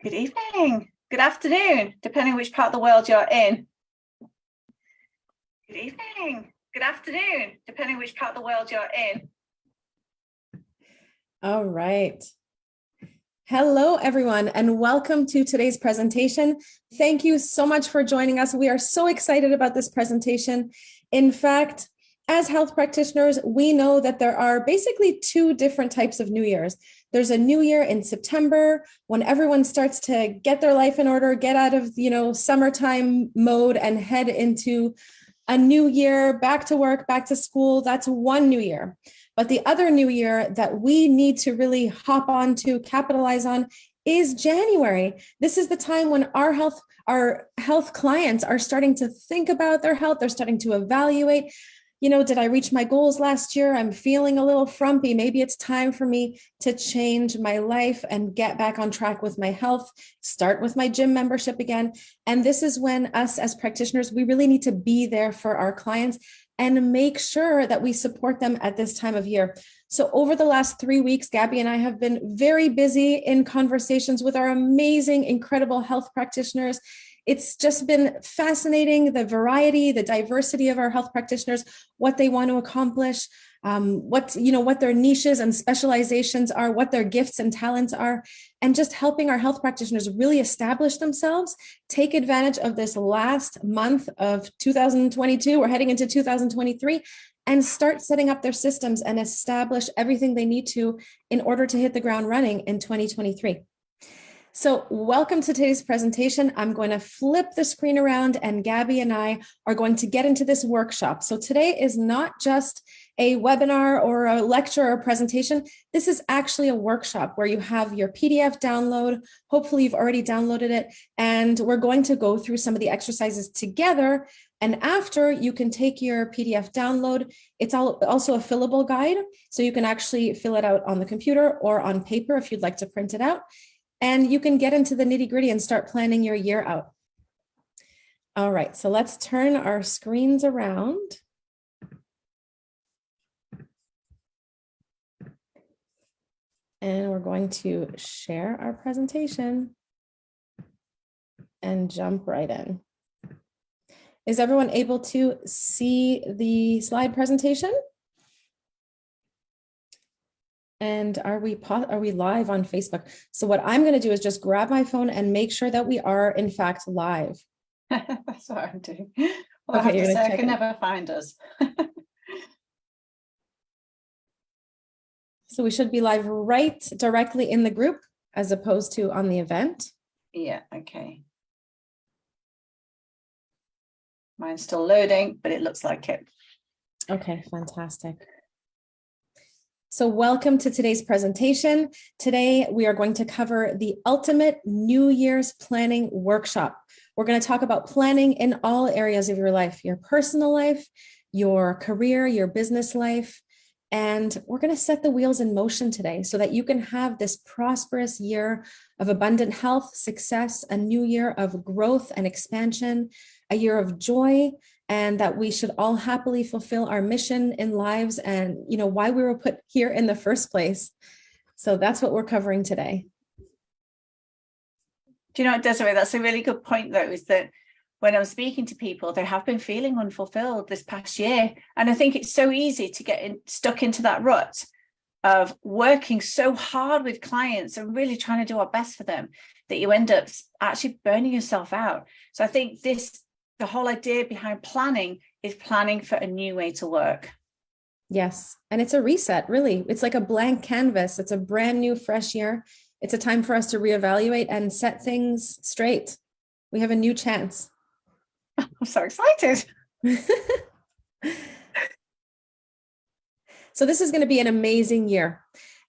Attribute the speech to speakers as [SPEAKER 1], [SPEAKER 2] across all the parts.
[SPEAKER 1] Good evening, good afternoon, depending which part of the world you're in. Good evening, good afternoon, depending which part of the world you're in.
[SPEAKER 2] All right. Hello, everyone, and welcome to today's presentation. Thank you so much for joining us. We are so excited about this presentation. In fact, as health practitioners, we know that there are basically two different types of New Year's. There's a new year in September when everyone starts to get their life in order, get out of, summertime mode and head into a new year, back to work, back to school. That's one new year. But the other new year that we need to really hop on to capitalize on is January. This is the time when our health clients are starting to think about their health. They're starting to evaluate, did I reach my goals last year? I'm feeling a little frumpy. Maybe it's time for me to change my life and get back on track with my health, start with my gym membership again. And this is when us as practitioners, we really need to be there for our clients and make sure that we support them at this time of year. So over the last 3 weeks, Gabi and I have been very busy in conversations with our amazing, incredible health practitioners. It's just been fascinating, the variety, the diversity of our health practitioners, what they want to accomplish, what their niches and specializations are, what their gifts and talents are, and just helping our health practitioners really establish themselves, take advantage of this last month of 2022. We're heading into 2023 and start setting up their systems and establish everything they need to in order to hit the ground running in 2023. So welcome to today's presentation. I'm going to flip the screen around and Gabi and I are going to get into this workshop. So today is not just a webinar or a lecture or presentation. This is actually a workshop where you have your PDF download. Hopefully you've already downloaded it. And we're going to go through some of the exercises together. And after, you can take your PDF download. It's also a fillable guide. So you can actually fill it out on the computer or on paper if you'd like to print it out. And you can get into the nitty-gritty and start planning your year out. All right, so let's turn our screens around. And we're going to share our presentation and jump right in. Is everyone able to see the slide presentation? And are we live on Facebook? So what I'm going to do is just grab my phone and make sure that we are in fact live.
[SPEAKER 1] That's what I'm doing. Well, okay, I have to say, I can never find us.
[SPEAKER 2] So we should be live right directly in the group as opposed to on the event.
[SPEAKER 1] Yeah, okay. Mine's still loading, but it looks like it.
[SPEAKER 2] Okay, fantastic. So welcome to today's presentation. Today, we are going to cover the Ultimate New Year's Planning Workshop. We're going to talk about planning in all areas of your life, your personal life, your career, your business life. And we're going to set the wheels in motion today so that you can have this prosperous year of abundant health, success, a new year of growth and expansion, a year of joy, and that we should all happily fulfill our mission in lives and, why we were put here in the first place. So that's what we're covering today.
[SPEAKER 1] Do you know what, Desiree, that's a really good point, though, is that when I'm speaking to people, they have been feeling unfulfilled this past year. And I think it's so easy to get stuck into that rut of working so hard with clients and really trying to do our best for them that you end up actually burning yourself out. So I think the whole idea behind planning is planning for a new way to work.
[SPEAKER 2] Yes. And it's a reset, really. It's like a blank canvas. It's a brand new, fresh year. It's a time for us to reevaluate and set things straight. We have a new chance.
[SPEAKER 1] I'm so excited.
[SPEAKER 2] So this is going to be an amazing year.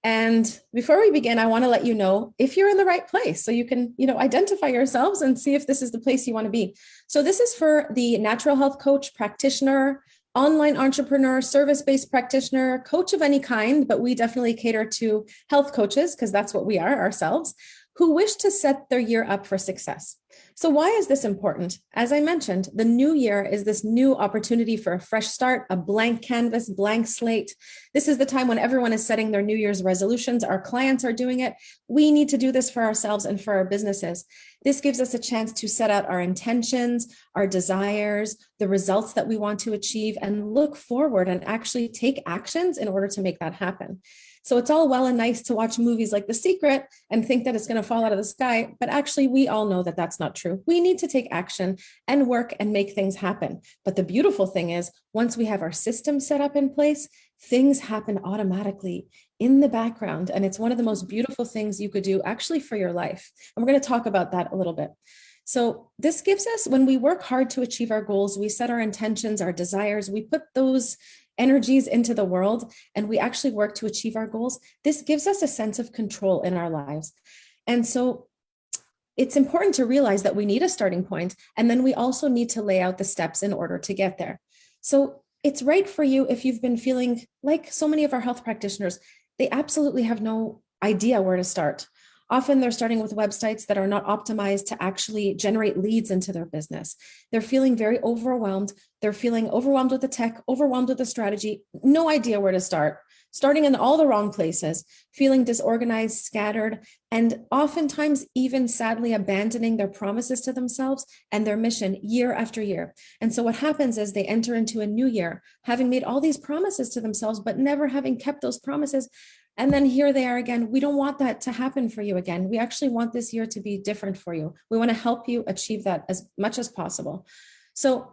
[SPEAKER 2] And before we begin, I want to let you know if you're in the right place so you can, identify yourselves and see if this is the place you want to be. So this is for the natural health coach, practitioner, online entrepreneur, service-based practitioner, coach of any kind, but we definitely cater to health coaches because that's what we are ourselves, who wish to set their year up for success. So why is this important? As I mentioned, the new year is this new opportunity for a fresh start, a blank canvas, blank slate. This is the time when everyone is setting their New Year's resolutions. Our clients are doing it. We need to do this for ourselves and for our businesses. This gives us a chance to set out our intentions, our desires, the results that we want to achieve, and look forward and actually take actions in order to make that happen. So it's all well and nice to watch movies like The Secret and think that it's going to fall out of the sky. But actually, we all know that that's not true. We need to take action and work and make things happen. But the beautiful thing is, once we have our system set up in place, things happen automatically in the background. And it's one of the most beautiful things you could do actually for your life. And we're going to talk about that a little bit. So this gives us, when we work hard to achieve our goals, we set our intentions, our desires, we put those energies into the world, and we actually work to achieve our goals. This gives us a sense of control in our lives. And so it's important to realize that we need a starting point, and then we also need to lay out the steps in order to get there. So it's right for you if you've been feeling like so many of our health practitioners, they absolutely have no idea where to start. Often they're starting with websites that are not optimized to actually generate leads into their business. They're feeling very overwhelmed. They're feeling overwhelmed with the tech, overwhelmed with the strategy, no idea where to start, starting in all the wrong places, feeling disorganized, scattered, and oftentimes even sadly abandoning their promises to themselves and their mission year after year. And so what happens is they enter into a new year, having made all these promises to themselves, but never having kept those promises. And then here they are again. We don't want that to happen for you again. We actually want this year to be different for you. We want to help you achieve that as much as possible. So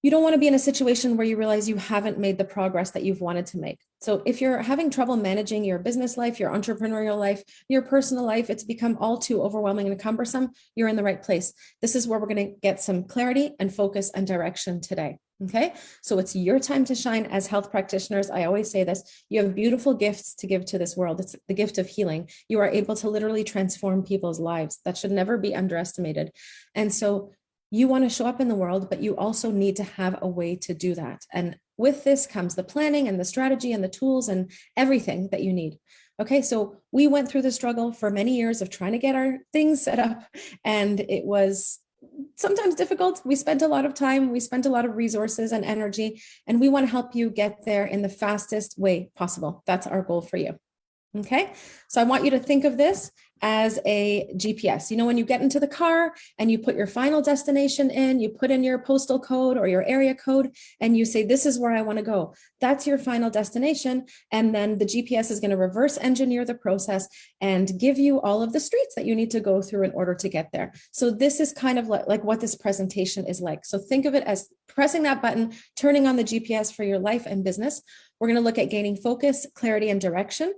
[SPEAKER 2] you don't want to be in a situation where you realize you haven't made the progress that you've wanted to make. So if you're having trouble managing your business life, your entrepreneurial life, your personal life, it's become all too overwhelming and cumbersome, you're in the right place. This is where we're going to get some clarity and focus and direction today. Okay, so it's your time to shine as health practitioners. I always say this, you have beautiful gifts to give to this world. It's the gift of healing. You are able to literally transform people's lives. That should never be underestimated. And so you want to show up in the world, but you also need to have a way to do that. And with this comes the planning and the strategy and the tools and everything that you need. Okay, so we went through the struggle for many years of trying to get our things set up, and it was sometimes difficult. We spent a lot of time, we spent a lot of resources and energy, and we want to help you get there in the fastest way possible. That's our goal for you. Okay, so I want you to think of this as a GPS. You know, when you get into the car and you put your final destination in, you put in your postal code or your area code, and you say, this is where I want to go. That's your final destination. And then the GPS is going to reverse engineer the process and give you all of the streets that you need to go through in order to get there. So this is kind of like what this presentation is like. So think of it as pressing that button, turning on the GPS for your life and business. We're going to look at gaining focus, clarity, and direction,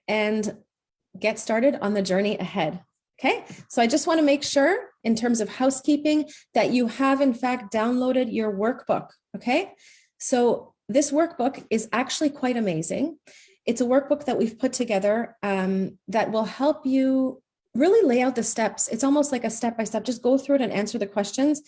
[SPEAKER 2] and get started on the journey ahead. Okay, so I just want to make sure in terms of housekeeping that you have in fact downloaded your workbook. Okay, so this workbook is actually quite amazing. It's a workbook that we've put together that will help you really lay out the steps. It's almost like a step-by-step, just go through it and answer the questions.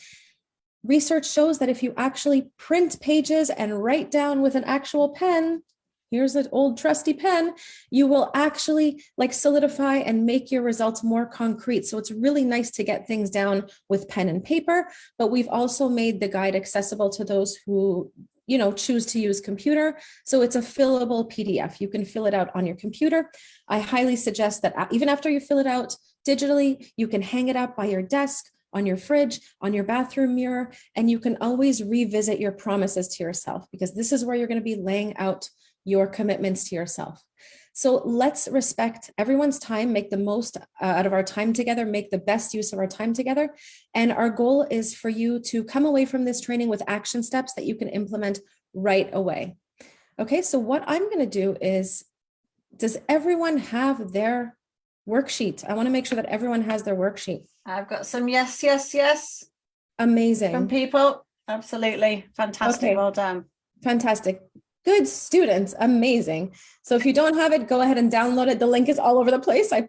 [SPEAKER 2] Research shows that if you actually print pages and write down with an actual pen, here's an old trusty pen, you will actually like solidify and make your results more concrete. So it's really nice to get things down with pen and paper, but we've also made the guide accessible to those who, you know, choose to use computer. So it's a fillable PDF. You can fill it out on your computer. I highly suggest that even after you fill it out digitally, you can hang it up by your desk, on your fridge, on your bathroom mirror, and you can always revisit your promises to yourself, because this is where you're going to be laying out your commitments to yourself. So let's respect everyone's time, make the most out of our time together, make the best use of our time together. And our goal is for you to come away from this training with action steps that you can implement right away. Okay, so what I'm going to do is, does everyone have their worksheet? I want to make sure that everyone has their worksheet.
[SPEAKER 1] I've got some yes.
[SPEAKER 2] Amazing.
[SPEAKER 1] From people. Absolutely. Fantastic.
[SPEAKER 2] Okay.
[SPEAKER 1] Well done.
[SPEAKER 2] Fantastic. Good students. Amazing. So if you don't have it, go ahead and download it. The link is all over the place. I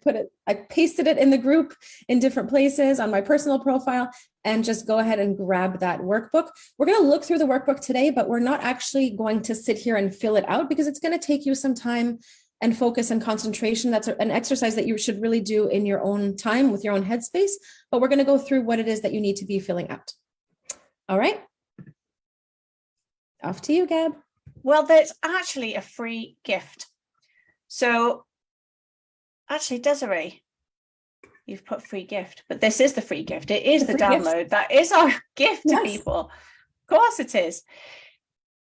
[SPEAKER 2] pasted it in the group in different places on my personal profile, and just go ahead and grab that workbook. We're going to look through the workbook today, but we're not actually going to sit here and fill it out because it's going to take you some time and focus and concentration. That's an exercise that you should really do in your own time with your own headspace. But we're going to go through what it is that you need to be filling out. All right. Off to you, Gab.
[SPEAKER 1] Well, there's actually a free gift. So actually, Desiree, you've put free gift, but this is the free gift. It is the download. Gift. That is our gift to people. Of course it is.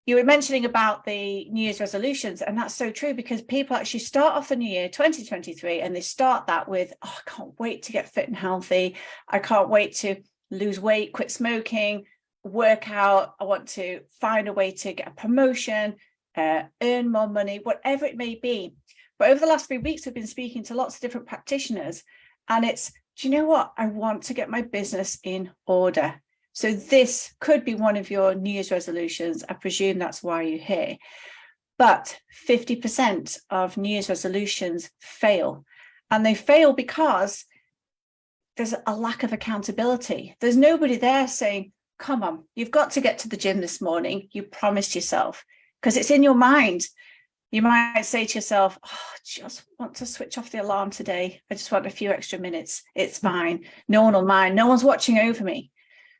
[SPEAKER 1] You were mentioning about the New Year's resolutions, and that's so true, because people actually start off the new year 2023 and they start that with, oh, I can't wait to get fit and healthy. I can't wait to lose weight, quit smoking, work out. I want to find a way to get a promotion, earn more money, whatever it may be. But over the last 3 weeks, we've been speaking to lots of different practitioners, and it's, do you know what? I want to get my business in order. So this could be one of your New Year's resolutions. I presume that's why you're here. But 50% of New Year's resolutions fail. And they fail because there's a lack of accountability. There's nobody there saying, come on, you've got to get to the gym this morning. You promised yourself, because it's in your mind. You might say to yourself, oh, I just want to switch off the alarm today. I just want a few extra minutes. It's fine. No one will mind. No one's watching over me.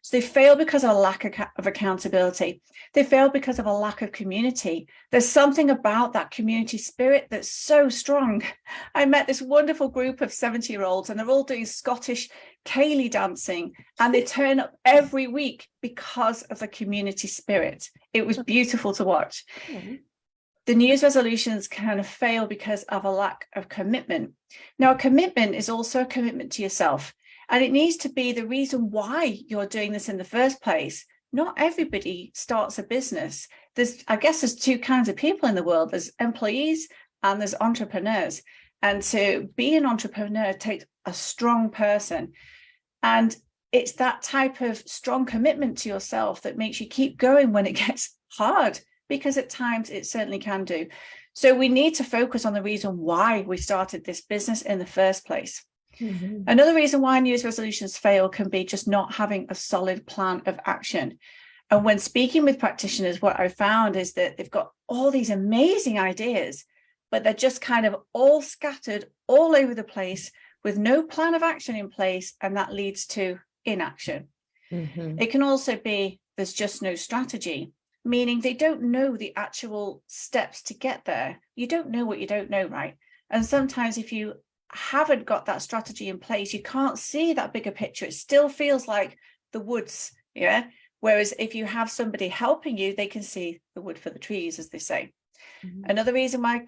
[SPEAKER 1] So they fail because of a lack of accountability. They fail because of a lack of community. There's something about that community spirit that's so strong. I met this wonderful group of 70-year-olds, and they're all doing Scottish ceilidh dancing, and they turn up every week because of the community spirit. It was beautiful to watch. Mm-hmm. The New Year's resolutions kind of fail because of a lack of commitment. Now, a commitment is also a commitment to yourself. And it needs to be the reason why you're doing this in the first place. Not everybody starts a business. I guess there's two kinds of people in the world. There's employees and there's entrepreneurs. And to be an entrepreneur takes a strong person. And it's that type of strong commitment to yourself that makes you keep going when it gets hard, because at times it certainly can do. So we need to focus on the reason why we started this business in the first place. Mm-hmm. Another reason why New Year's resolutions fail can be just not having a solid plan of action. And when speaking with practitioners, what I found is that they've got all these amazing ideas, but they're just kind of all scattered all over the place with no plan of action in place, and that leads to inaction. Mm-hmm. It can also be there's just no strategy, meaning they don't know the actual steps to get there. You don't know what you don't know, right? And sometimes if you haven't got that strategy in place, you can't see that bigger picture. It still feels like the woods, yeah. Whereas if you have somebody helping you, they can see the wood for the trees, as they say. Mm-hmm. Another reason why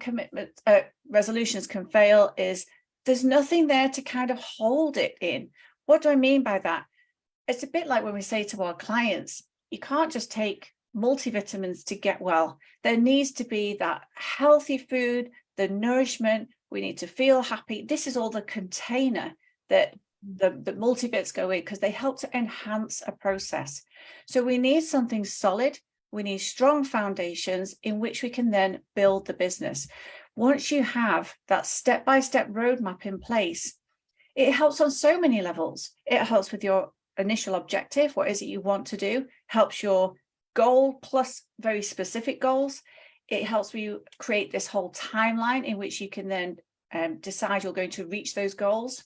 [SPEAKER 1] resolutions can fail is there's nothing there to kind of hold it in. What do I mean by that? It's a bit like when we say to our clients, you can't just take multivitamins to get well. There needs to be that healthy food, the nourishment. We need to feel happy. This is all the container that the multivits go in, because they help to enhance a process. So we need something solid. We need strong foundations in which we can then build the business. Once you have that step-by-step roadmap in place, it helps on so many levels. It helps with your initial objective. What is it you want to do? Helps your goal plus very specific goals. It helps you create this whole timeline in which you can then decide you're going to reach those goals.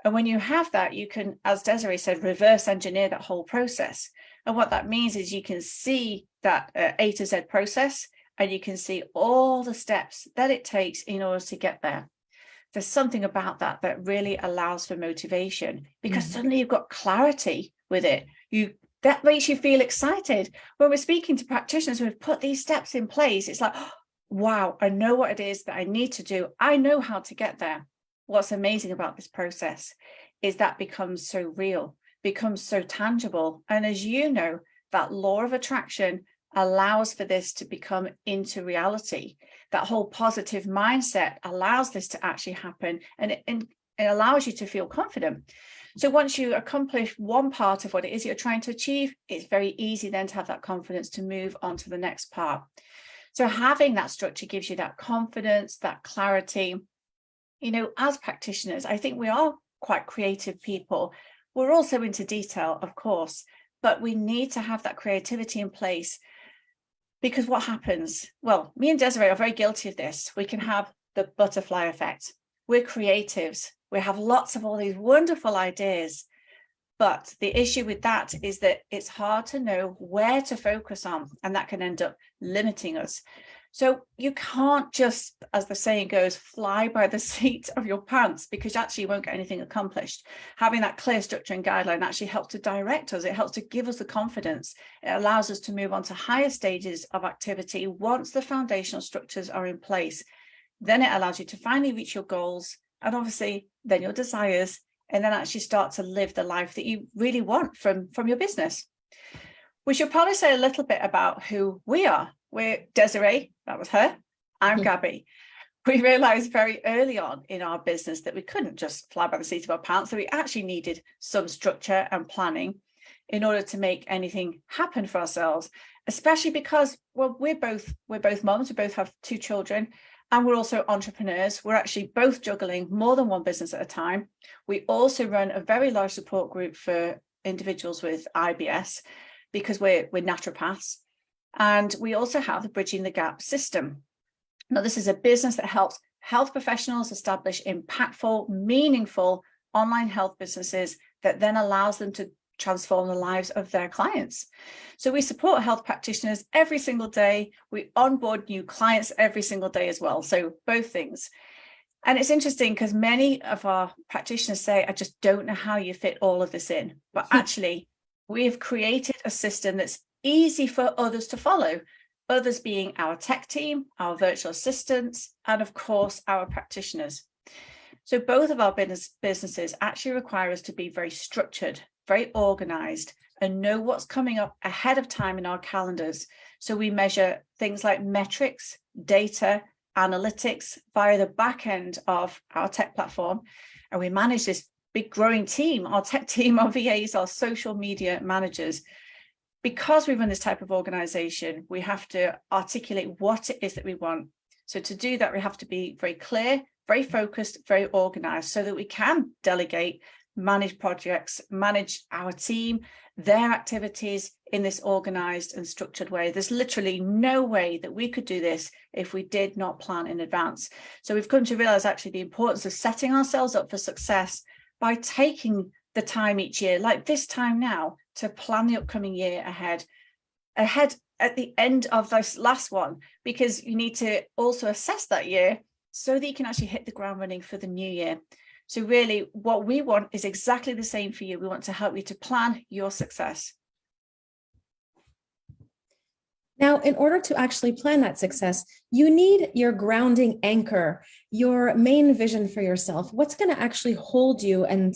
[SPEAKER 1] And when you have that, you can, as Desiree said, reverse engineer that whole process. And what that means is you can see that A to Z process, and you can see all the steps that it takes in order to get there. There's something about that that really allows for motivation, because suddenly you've got clarity with it. That makes you feel excited. When we're speaking to practitioners who've put these steps in place, it's like, oh, wow, I know what it is that I need to do. I know how to get there. What's amazing about this process is that becomes so real, becomes so tangible. And as you know, that law of attraction allows for this to become into reality. That whole positive mindset allows this to actually happen, and it allows you to feel confident. So once you accomplish one part of what it is you're trying to achieve, it's very easy then to have that confidence to move on to the next part. So having that structure gives you that confidence, that clarity. You know, as practitioners, I think we are quite creative people. We're also into detail, of course, but we need to have that creativity in place, because what happens? Well, me and Desiree are very guilty of this. We can have the butterfly effect. We're creatives. We have lots of all these wonderful ideas. But the issue with that is that it's hard to know where to focus on, and that can end up limiting us. So you can't just, as the saying goes, fly by the seat of your pants, because actually you won't get anything accomplished. Having that clear structure and guideline actually helps to direct us. It helps to give us the confidence. It allows us to move on to higher stages of activity once the foundational structures are in place. Then it allows you to finally reach your goals, and obviously then your desires, and then actually start to live the life that you really want from your business. We should probably say a little bit about who we are. We're Desiree, that was her. I'm Gabi. We realized very early on in our business that we couldn't just fly by the seat of our pants, that we actually needed some structure and planning in order to make anything happen for ourselves, especially because, well, we're both moms, we both have 2 children, and we're also entrepreneurs. We're actually both juggling more than one business at a time. We also run a very large support group for individuals with IBS because we're naturopaths. And we also have the Bridging the Gap system. Now, this is a business that helps health professionals establish impactful, meaningful online health businesses that then allows them to transform the lives of their clients. So we support health practitioners every single day. We onboard new clients every single day as well. So both things. And it's interesting because many of our practitioners say, I just don't know how you fit all of this in. But actually, we have created a system that's easy for others to follow, others being our tech team, our virtual assistants, and of course, our practitioners. So both of our businesses actually require us to be very structured, very organized, and know what's coming up ahead of time in our calendars. So we measure things like metrics, data, analytics via the back end of our tech platform. And we manage this big growing team, our tech team, our VAs, our social media managers. Because we run this type of organization, we have to articulate what it is that we want. So to do that, we have to be very clear, very focused, very organized, so that we can delegate, manage projects, manage our team, their activities in this organized and structured way. There's literally no way that we could do this if we did not plan in advance. So we've come to realize actually the importance of setting ourselves up for success by taking the time each year, like this time now, to plan the upcoming year ahead at the end of this last one, because you need to also assess that year so that you can actually hit the ground running for the new year. So really what we want is exactly the same for you. We want to help you to plan your success.
[SPEAKER 2] Now, in order to actually plan that success, you need your grounding anchor, your main vision for yourself. What's going to actually hold you and,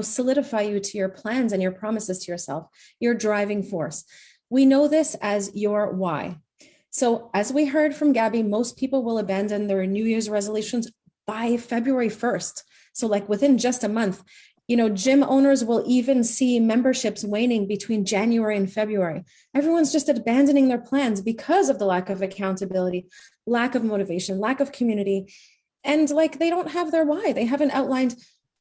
[SPEAKER 2] solidify you to your plans and your promises to yourself, your driving force. We know this as your why. So as we heard from Gabi, most people will abandon their New Year's resolutions by February 1st. So like within just a month. Gym owners will even see memberships waning between January and February. Everyone's just abandoning their plans because of the lack of accountability, lack of motivation, lack of community. And they don't have their why. They haven't outlined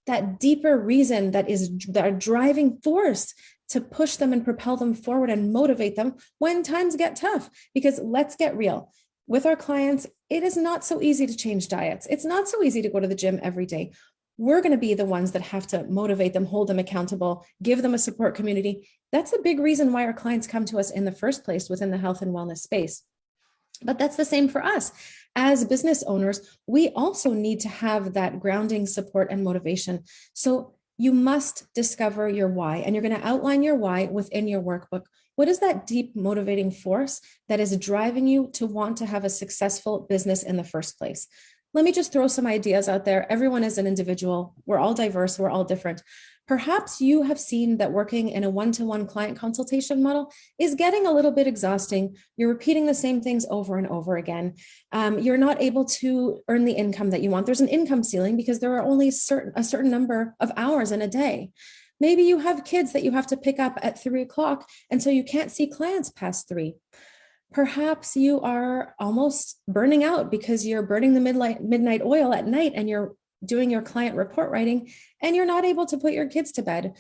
[SPEAKER 2] that deeper reason that driving force to push them and propel them forward and motivate them when times get tough. Because let's get real. With our clients, it is not so easy to change diets. It's not so easy to go to the gym every day. We're going to be the ones that have to motivate them, hold them accountable, give them a support community. That's a big reason why our clients come to us in the first place within the health and wellness space. But that's the same for us. As business owners, we also need to have that grounding support and motivation. So you must discover your why, and you're going to outline your why within your workbook. What is that deep motivating force that is driving you to want to have a successful business in the first place? Let me just throw some ideas out there. Everyone is an individual. We're all diverse. We're all different. Perhaps you have seen that working in a one-to-one client consultation model is getting a little bit exhausting. You're repeating the same things over and over again. You're not able to earn the income that you want. There's an income ceiling because there are only a certain number of hours in a day. Maybe you have kids that you have to pick up at 3:00, and so you can't see clients past 3. Perhaps you are almost burning out because you're burning the midnight oil at night and you're doing your client report writing and you're not able to put your kids to bed.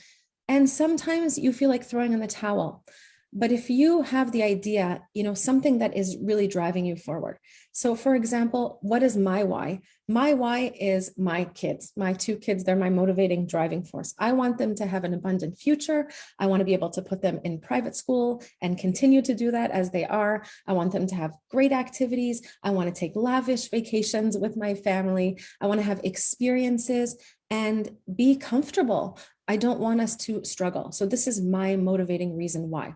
[SPEAKER 2] And sometimes you feel like throwing in the towel. But if you have the idea, something that is really driving you forward. So for example, what is my why? My why is my kids, my two kids. They're my motivating driving force. I want them to have an abundant future. I want to be able to put them in private school and continue to do that as they are. I want them to have great activities. I want to take lavish vacations with my family. I want to have experiences and be comfortable. I don't want us to struggle. So this is my motivating reason why.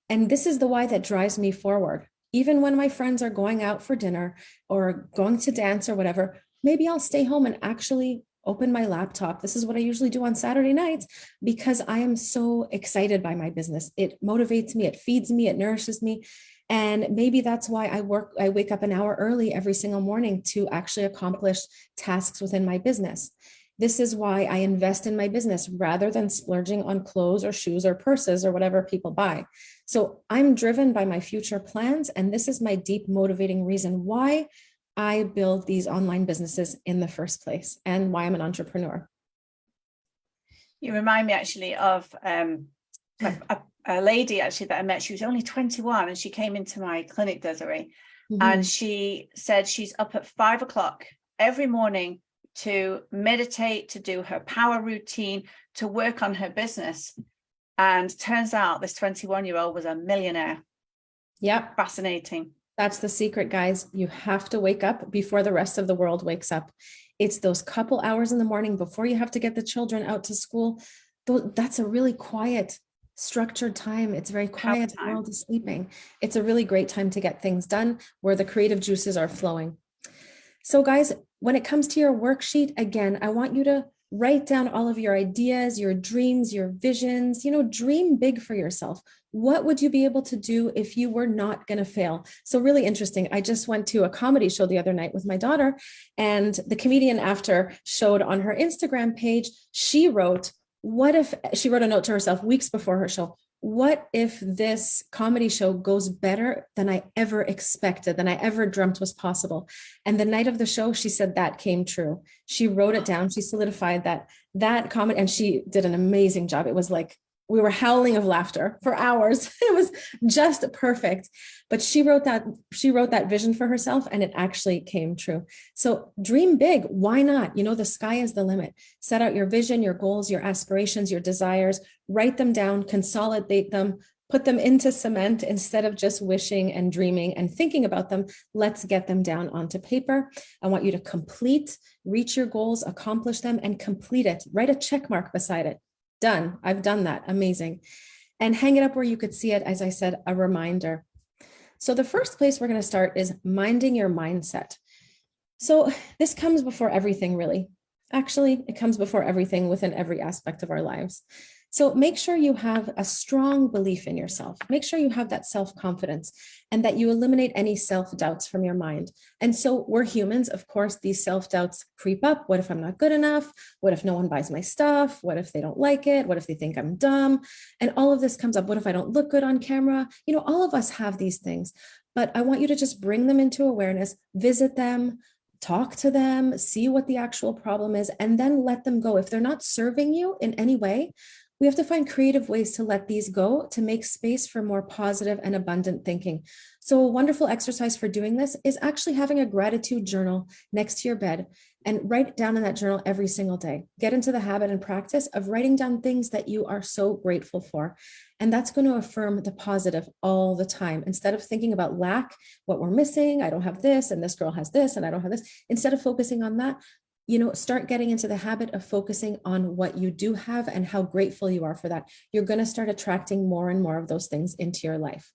[SPEAKER 2] And this is the why that drives me forward. Even when my friends are going out for dinner or going to dance or whatever, maybe I'll stay home and actually open my laptop. This is what I usually do on Saturday nights because I am so excited by my business. It motivates me, it feeds me, it nourishes me. And maybe that's why I wake up an hour early every single morning to actually accomplish tasks within my business. This is why I invest in my business rather than splurging on clothes or shoes or purses or whatever people buy. So I'm driven by my future plans. And this is my deep motivating reason why I build these online businesses in the first place and why I'm an entrepreneur.
[SPEAKER 1] You remind me actually of a lady actually that I met. She was only 21 and she came into my clinic, Desiree, and she said she's up at 5 o'clock every morning to meditate, to do her power routine, to work on her business. And turns out this 21-year-old was a millionaire.
[SPEAKER 2] Yep.
[SPEAKER 1] Fascinating. That's
[SPEAKER 2] the secret, guys. You have to wake up before the rest of the world wakes up. It's those couple hours in the morning before you have to get the children out to school. That's a really quiet, structured time. It's very quiet. The world is sleeping. It's a really great time to get things done where the creative juices are flowing. So guys, when it comes to your worksheet, again, I want you to write down all of your ideas, your dreams, your visions, dream big for yourself. What would you be able to do if you were not going to fail? So really interesting. I just went to a comedy show the other night with my daughter, and the comedian after showed on her Instagram page, she wrote a note to herself weeks before her show. What if this comedy show goes better than I ever expected, than I ever dreamt was possible? And the night of the show, she said that came true. She wrote it down. She solidified that comment, and she did an amazing job. It was like we were howling of laughter for hours. It was just perfect. But she wrote that vision for herself, and it actually came true. So dream big. Why not? The sky is the limit. Set out your vision, your goals, your aspirations, your desires, write them down, consolidate them, put them into cement instead of just wishing and dreaming and thinking about them. Let's get them down onto paper. I want you to reach your goals, accomplish them, and complete it. Write a check mark beside it. Done. I've done that. Amazing. And hang it up where you could see it, as I said, a reminder. So the first place we're going to start is minding your mindset. So this comes before everything, really. Actually, it comes before everything within every aspect of our lives. So make sure you have a strong belief in yourself. Make sure you have that self-confidence and that you eliminate any self-doubts from your mind. And so we're humans. Of course, these self-doubts creep up. What if I'm not good enough? What if no one buys my stuff? What if they don't like it? What if they think I'm dumb? And all of this comes up. What if I don't look good on camera? All of us have these things, but I want you to just bring them into awareness, visit them, talk to them, see what the actual problem is, and then let them go. If they're not serving you in any way, we have to find creative ways to let these go, to make space for more positive and abundant thinking. So a wonderful exercise for doing this is actually having a gratitude journal next to your bed and write down in that journal every single day. Get into the habit and practice of writing down things that you are so grateful for. And that's going to affirm the positive all the time. Instead of thinking about lack, what we're missing, I don't have this, and this girl has this, and I don't have this. Instead of focusing on that, start getting into the habit of focusing on what you do have and how grateful you are for that. You're going to start attracting more and more of those things into your life.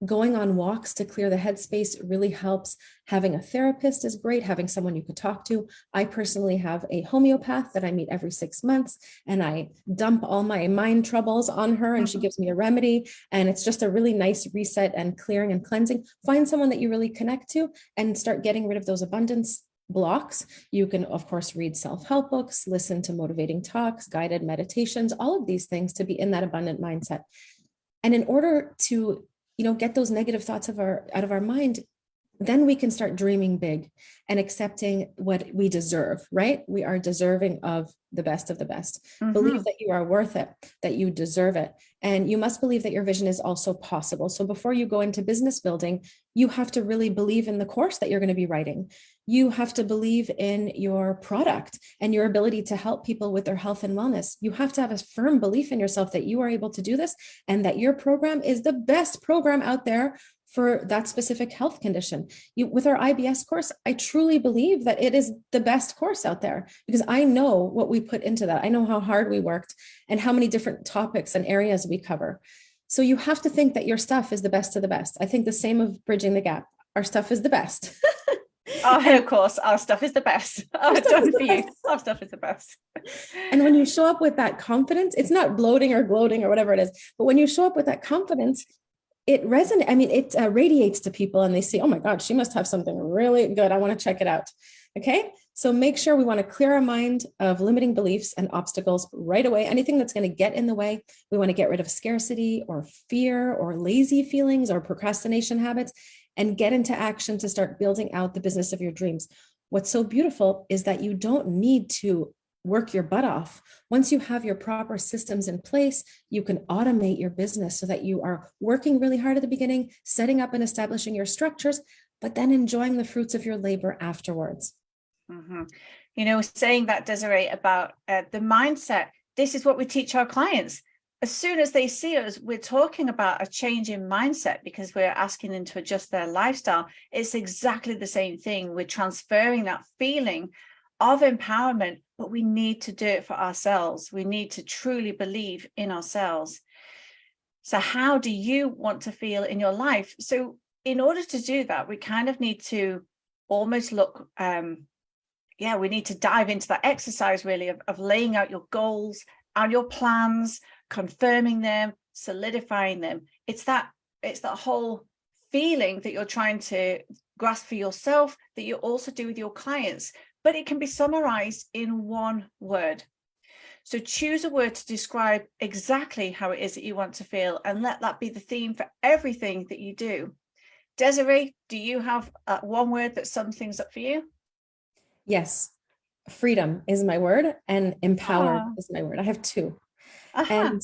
[SPEAKER 2] Going on walks to clear the headspace really helps. Having a therapist is great. Having someone you could talk to. I personally have a homeopath that I meet every 6 months, and I dump all my mind troubles on her, and she gives me a remedy. And it's just a really nice reset and clearing and cleansing. Find someone that you really connect to and start getting rid of those abundance blocks. You can, of course, read self-help books, listen to motivating talks, guided meditations, all of these things to be in that abundant mindset. And in order to, get those negative thoughts out of our mind, then we can start dreaming big and accepting what we deserve, right? We are deserving of the best of the best. Believe that you are worth it, that you deserve it. And you must believe that your vision is also possible. So before you go into business building, you have to really believe in the course that you're going to be writing. You have to believe in your product and your ability to help people with their health and wellness. You have to have a firm belief in yourself that you are able to do this and that your program is the best program out there for that specific health condition. With our IBS course, I truly believe that it is the best course out there because I know what we put into that. I know how hard we worked and how many different topics and areas we cover. So you have to think that your stuff is the best of the best. I think the same of Bridging the Gap. Our stuff is the best.
[SPEAKER 1] Oh, of course, our stuff is the best. Our stuff is for you. Our stuff is the best.
[SPEAKER 2] And when you show up with that confidence, it's not bloating or gloating or whatever it is, but when you show up with that confidence, it resonates. I mean, it radiates to people and they say, oh my God, she must have something really good. I want to check it out. Okay. So make sure we want to clear our mind of limiting beliefs and obstacles right away. Anything that's going to get in the way. We want to get rid of scarcity or fear or lazy feelings or procrastination habits and get into action to start building out the business of your dreams. What's so beautiful is that you don't need to work your butt off. Once you have your proper systems in place, you can automate your business so that you are working really hard at the beginning, setting up and establishing your structures, but then enjoying the fruits of your labor afterwards.
[SPEAKER 1] You know, saying that, Desiree, about the mindset, this is what we teach our clients. As soon as they see us, we're talking about a change in mindset because we're asking them to adjust their lifestyle. It's exactly the same thing. We're transferring that feeling of empowerment, but we need to do it for ourselves. We need to truly believe in ourselves. So how do you want to feel in your life? So in order to do that, we kind of need to almost look, we need to dive into that exercise really of laying out your goals and your plans, confirming them, solidifying them. It's that whole feeling that you're trying to grasp for yourself that you also do with your clients. But it can be summarized in one word. So choose a word to describe exactly how it is that you want to feel and let that be the theme for everything that you do. Desiree, do you have one word that sums things up for you?
[SPEAKER 2] Yes. Freedom is my word and empowered is my word. I have two. And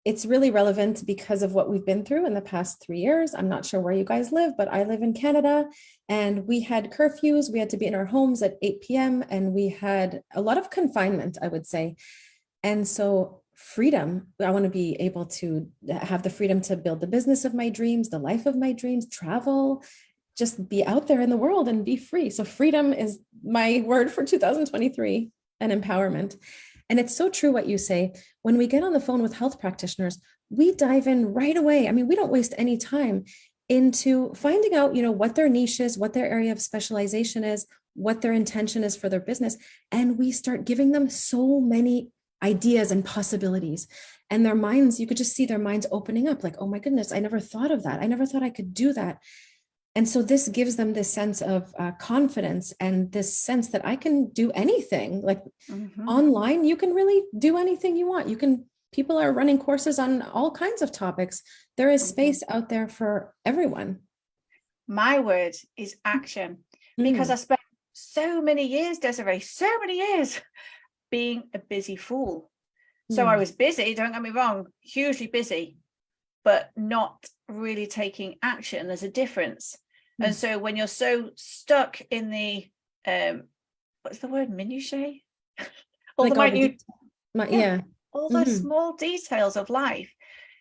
[SPEAKER 2] it's really relevant because of what we've been through in the past 3 years. I'm not sure where you guys live, but I live in Canada and we had curfews. We had to be in our homes at 8 p.m. and we had a lot of confinement, I would say. And so freedom, I want to be able to have the freedom to build the business of my dreams, the life of my dreams, travel, just be out there in the world and be free. So freedom is my word for 2023 and empowerment. And it's so true what you say. When we get on the phone with health practitioners, we dive in right away. I mean, we don't waste any time into finding out, what their niche is, what their area of specialization is, what their intention is for their business. And we start giving them so many ideas and possibilities. And their minds, you could just see their minds opening up like, oh my goodness, I never thought of that. I never thought I could do that. And so this gives them this sense of confidence and this sense that I can do anything. Like online, you can really do anything you want. People are running courses on all kinds of topics. There is space out there for everyone.
[SPEAKER 1] My word is action, because I spent so many years, Desiree, so many years being a busy fool. So I was busy, don't get me wrong, hugely busy, but not really taking action. There's a difference. And so when you're so stuck in the, what's the word, minutiae? All the minute, all the small details of life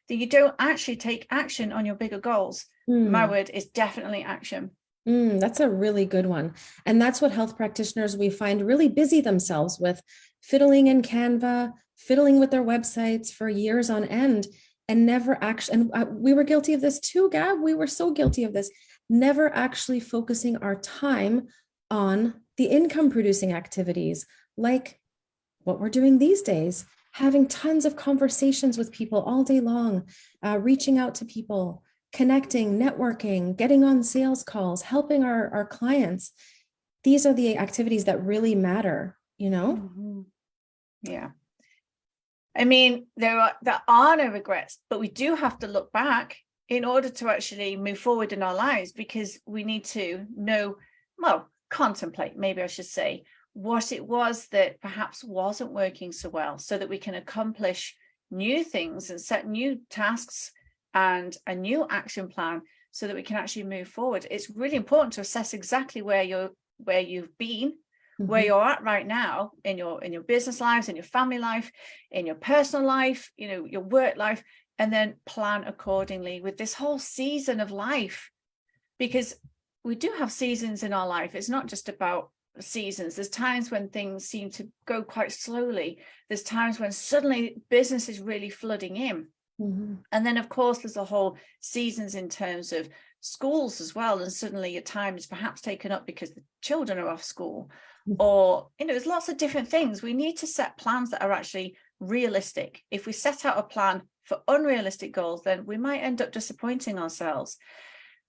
[SPEAKER 1] that you don't actually take action on your bigger goals. My word is definitely action.
[SPEAKER 2] That's a really good one. And that's what health practitioners we find really busy themselves with, fiddling in Canva, fiddling with their websites for years on end and never actually, and we were guilty of this too, Gab. We were so guilty of this, never actually focusing our time on the income producing activities, like what we're doing these days, having tons of conversations with people all day long, reaching out to people, connecting, networking, getting on sales calls, helping our clients. These are the activities that really matter,
[SPEAKER 1] Yeah. I mean, there are no regrets, but we do have to look back in order to actually move forward in our lives, because we need to know, well, contemplate, maybe I should say, what it was that perhaps wasn't working so well, so that we can accomplish new things and set new tasks and a new action plan so that we can actually move forward. It's really important to assess exactly where you've been, where you're at right now in your business lives, in your family life, in your personal life, your work life, and then plan accordingly with this whole season of life, because we do have seasons in our life. It's not just about seasons. There's times when things seem to go quite slowly. There's times when suddenly business is really flooding in. And then, of course, there's the whole seasons in terms of schools as well. And suddenly your time is perhaps taken up because the children are off school, or, there's lots of different things. We need to set plans that are actually realistic. If we set out a plan for unrealistic goals, then we might end up disappointing ourselves.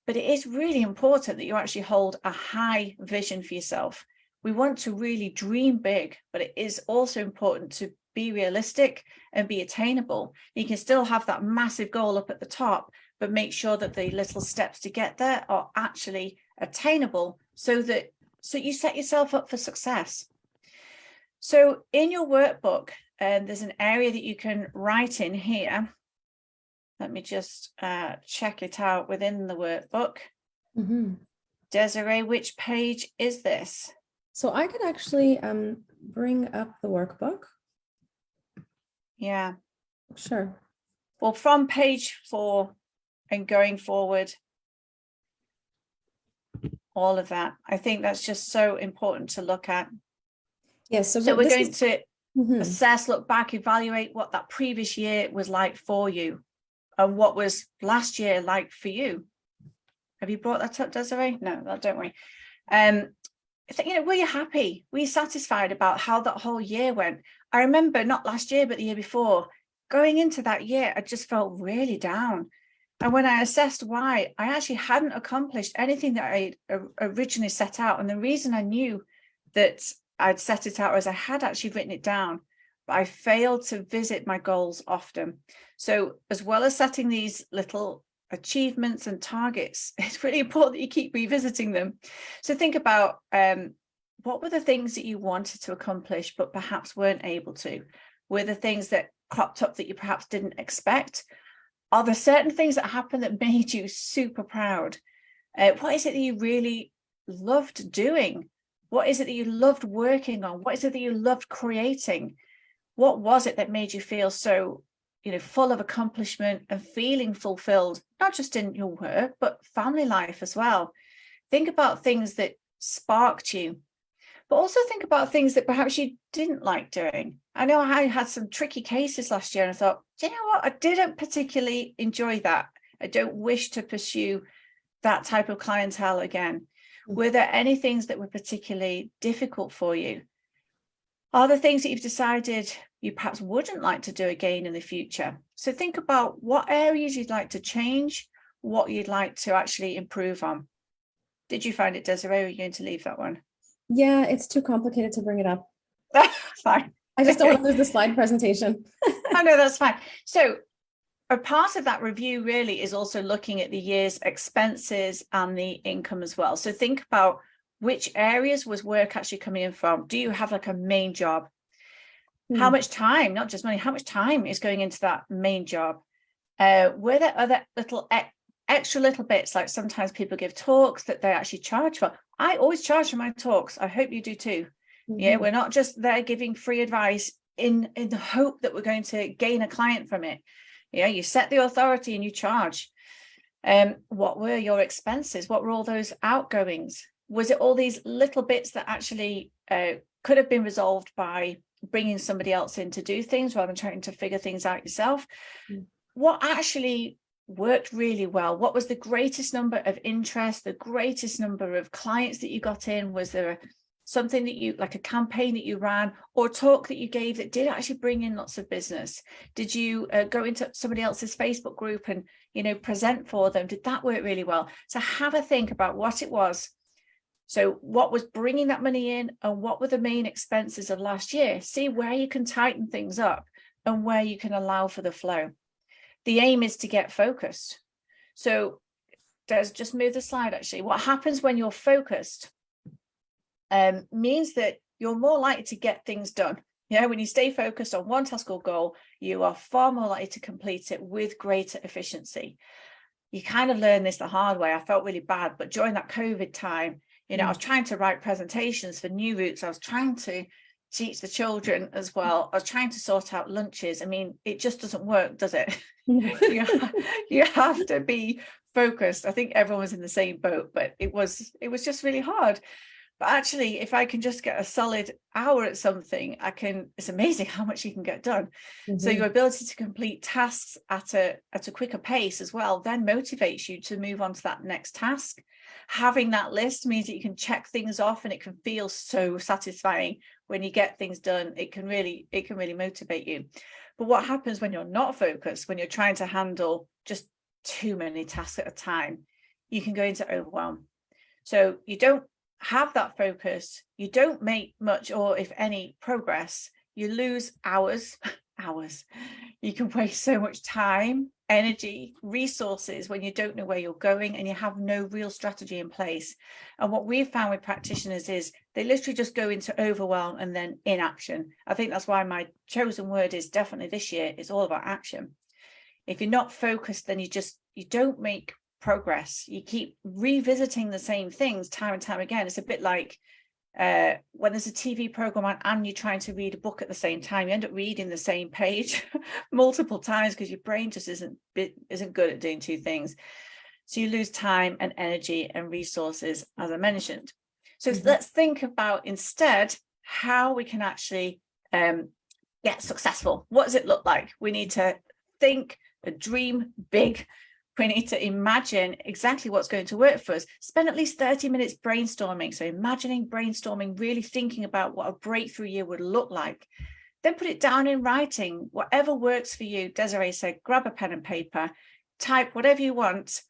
[SPEAKER 1] But it is really important that you actually hold a high vision for yourself. We want to really dream big, but it is also important to be realistic and be attainable. You can still have that massive goal up at the top, but make sure that the little steps to get there are actually attainable, so you set yourself up for success. So in your workbook, there's an area that you can write in here. Let me just check it out within the workbook. Desiree, which page is this?
[SPEAKER 2] So I could actually bring up the workbook.
[SPEAKER 1] Yeah.
[SPEAKER 2] Sure.
[SPEAKER 1] Well, from page 4 and going forward, all of that, I think that's just so important to look at.
[SPEAKER 2] Yes.
[SPEAKER 1] So we're going to assess, look back, evaluate what that previous year was like for you and what was last year like for you. Have you brought that up, Desiree? No, don't worry. Were you happy? Were you satisfied about how that whole year went? I remember not last year, but the year before, going into that year, I just felt really down. And when I assessed why, I actually hadn't accomplished anything that I originally set out. And the reason I knew that I'd set it out was I had actually written it down, but I failed to visit my goals often. So as well as setting these little achievements and targets, it's really important that you keep revisiting them. So think about what were the things that you wanted to accomplish but perhaps weren't able to? Were the things that cropped up that you perhaps didn't expect? Are there certain things that happened that made you super proud? What is it that you really loved doing? What is it that you loved working on? What is it that you loved creating? What was it that made you feel so full of accomplishment and feeling fulfilled, not just in your work, but family life as well? Think about things that sparked you, but also think about things that perhaps you didn't like doing. I know I had some tricky cases last year and I thought, you know what? I didn't particularly enjoy that. I don't wish to pursue that type of clientele again. Were there any things that were particularly difficult for you? Are there things that you've decided you perhaps wouldn't like to do again in the future? So think about what areas you'd like to change, what you'd like to actually improve on. Did you find it, Desiree? Or are you going to leave that one?
[SPEAKER 2] Yeah, it's too complicated to bring it up.
[SPEAKER 1] Fine.
[SPEAKER 2] I just don't want to lose the slide presentation.
[SPEAKER 1] Oh, no, that's fine. So a part of that review really is also looking at the year's expenses and the income as well. So think about which areas was work actually coming in from. Do you have like a main job? How much time, not just money, how much time is going into that main job? Were there other little extra little bits, like sometimes people give talks that they actually charge for? I always charge for my talks. I hope you do too. Yeah, we're not just there giving free advice in the hope that we're going to gain a client from it. Yeah, you set the authority and you charge. What were your expenses? What were all those outgoings? Was it all these little bits that actually could have been resolved by bringing somebody else in to do things rather than trying to figure things out yourself? What actually worked really well? What was the greatest number of interest, the greatest number of clients that you got in? Was there something that you, like a campaign that you ran or talk that you gave that did actually bring in lots of business? Did you go into somebody else's Facebook group and, present for them? Did that work really well? So have a think about what it was. So what was bringing that money in and what were the main expenses of last year? See where you can tighten things up and where you can allow for the flow. The aim is to get focused. So let's just move the slide. Actually, what happens when you're focused means that you're more likely to get things done. When you stay focused on one task or goal, you are far more likely to complete it with greater efficiency. You kind of learn this the hard way. I felt really bad, but during that COVID time, I was trying to write presentations for New Routes. I was trying to teach the children as well. I was trying to sort out lunches. I mean, it just doesn't work, does it? You have to be focused. I think everyone's in the same boat, but it was just really hard. But actually, if I can just get a solid hour at something, it's amazing how much you can get done. So your ability to complete tasks at a quicker pace as well then motivates you to move on to that next task. Having that list means that you can check things off, and it can feel so satisfying when you get things done. It can really motivate you. But what happens when you're not focused, when you're trying to handle just too many tasks at a time? You can go into overwhelm. So you don't have that focus, you don't make much or if any progress, you lose hours. You can waste so much time, energy, resources when you don't know where you're going and you have no real strategy in place. And what we've found with practitioners is they literally just go into overwhelm and then inaction. I think that's why my chosen word is definitely this year is all about action. If you're not focused, then you don't make progress. You keep revisiting the same things time and time again. It's a bit like when there's a TV program on and you're trying to read a book at the same time, you end up reading the same page multiple times because your brain just isn't good at doing two things. So you lose time and energy and resources, as I mentioned. So let's think about instead how we can actually get successful. What does it look like? We need to think and dream big. We need to imagine exactly what's going to work for us. Spend at least 30 minutes brainstorming. So imagining, brainstorming, really thinking about what a breakthrough year would look like. Then put it down in writing, whatever works for you. Desiree said, grab a pen and paper, type whatever you want,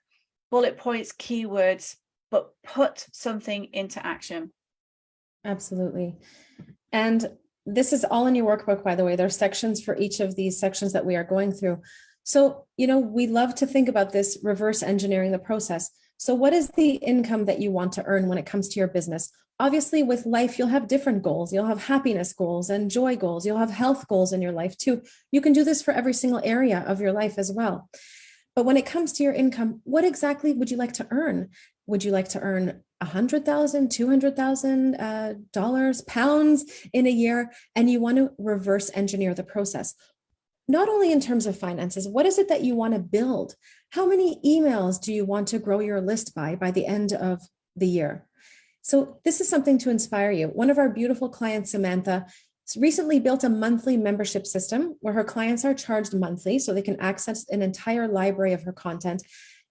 [SPEAKER 1] bullet points, keywords, but put something into action.
[SPEAKER 2] Absolutely. And this is all in your workbook, by the way. There's sections for each of these sections that we are going through. So, we love to think about this reverse engineering the process. So what is the income that you want to earn when it comes to your business? Obviously, with life, you'll have different goals. You'll have happiness goals and joy goals. You'll have health goals in your life too. You can do this for every single area of your life as well. But when it comes to your income, what exactly would you like to earn? Would you like to earn $100,000, $200,000, pounds in a year? And you want to reverse engineer the process. Not only in terms of finances, what is it that you want to build? How many emails do you want to grow your list by the end of the year? So this is something to inspire you. One of our beautiful clients, Samantha, recently built a monthly membership system where her clients are charged monthly so they can access an entire library of her content.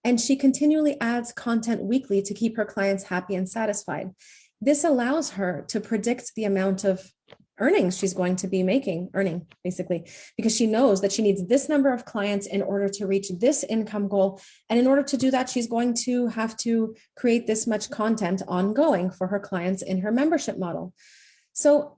[SPEAKER 2] And she continually adds content weekly to keep her clients happy and satisfied. This allows her to predict the amount of earnings she's going to be earning basically, because she knows that she needs this number of clients in order to reach this income goal. And in order to do that, she's going to have to create this much content ongoing for her clients in her membership model. So,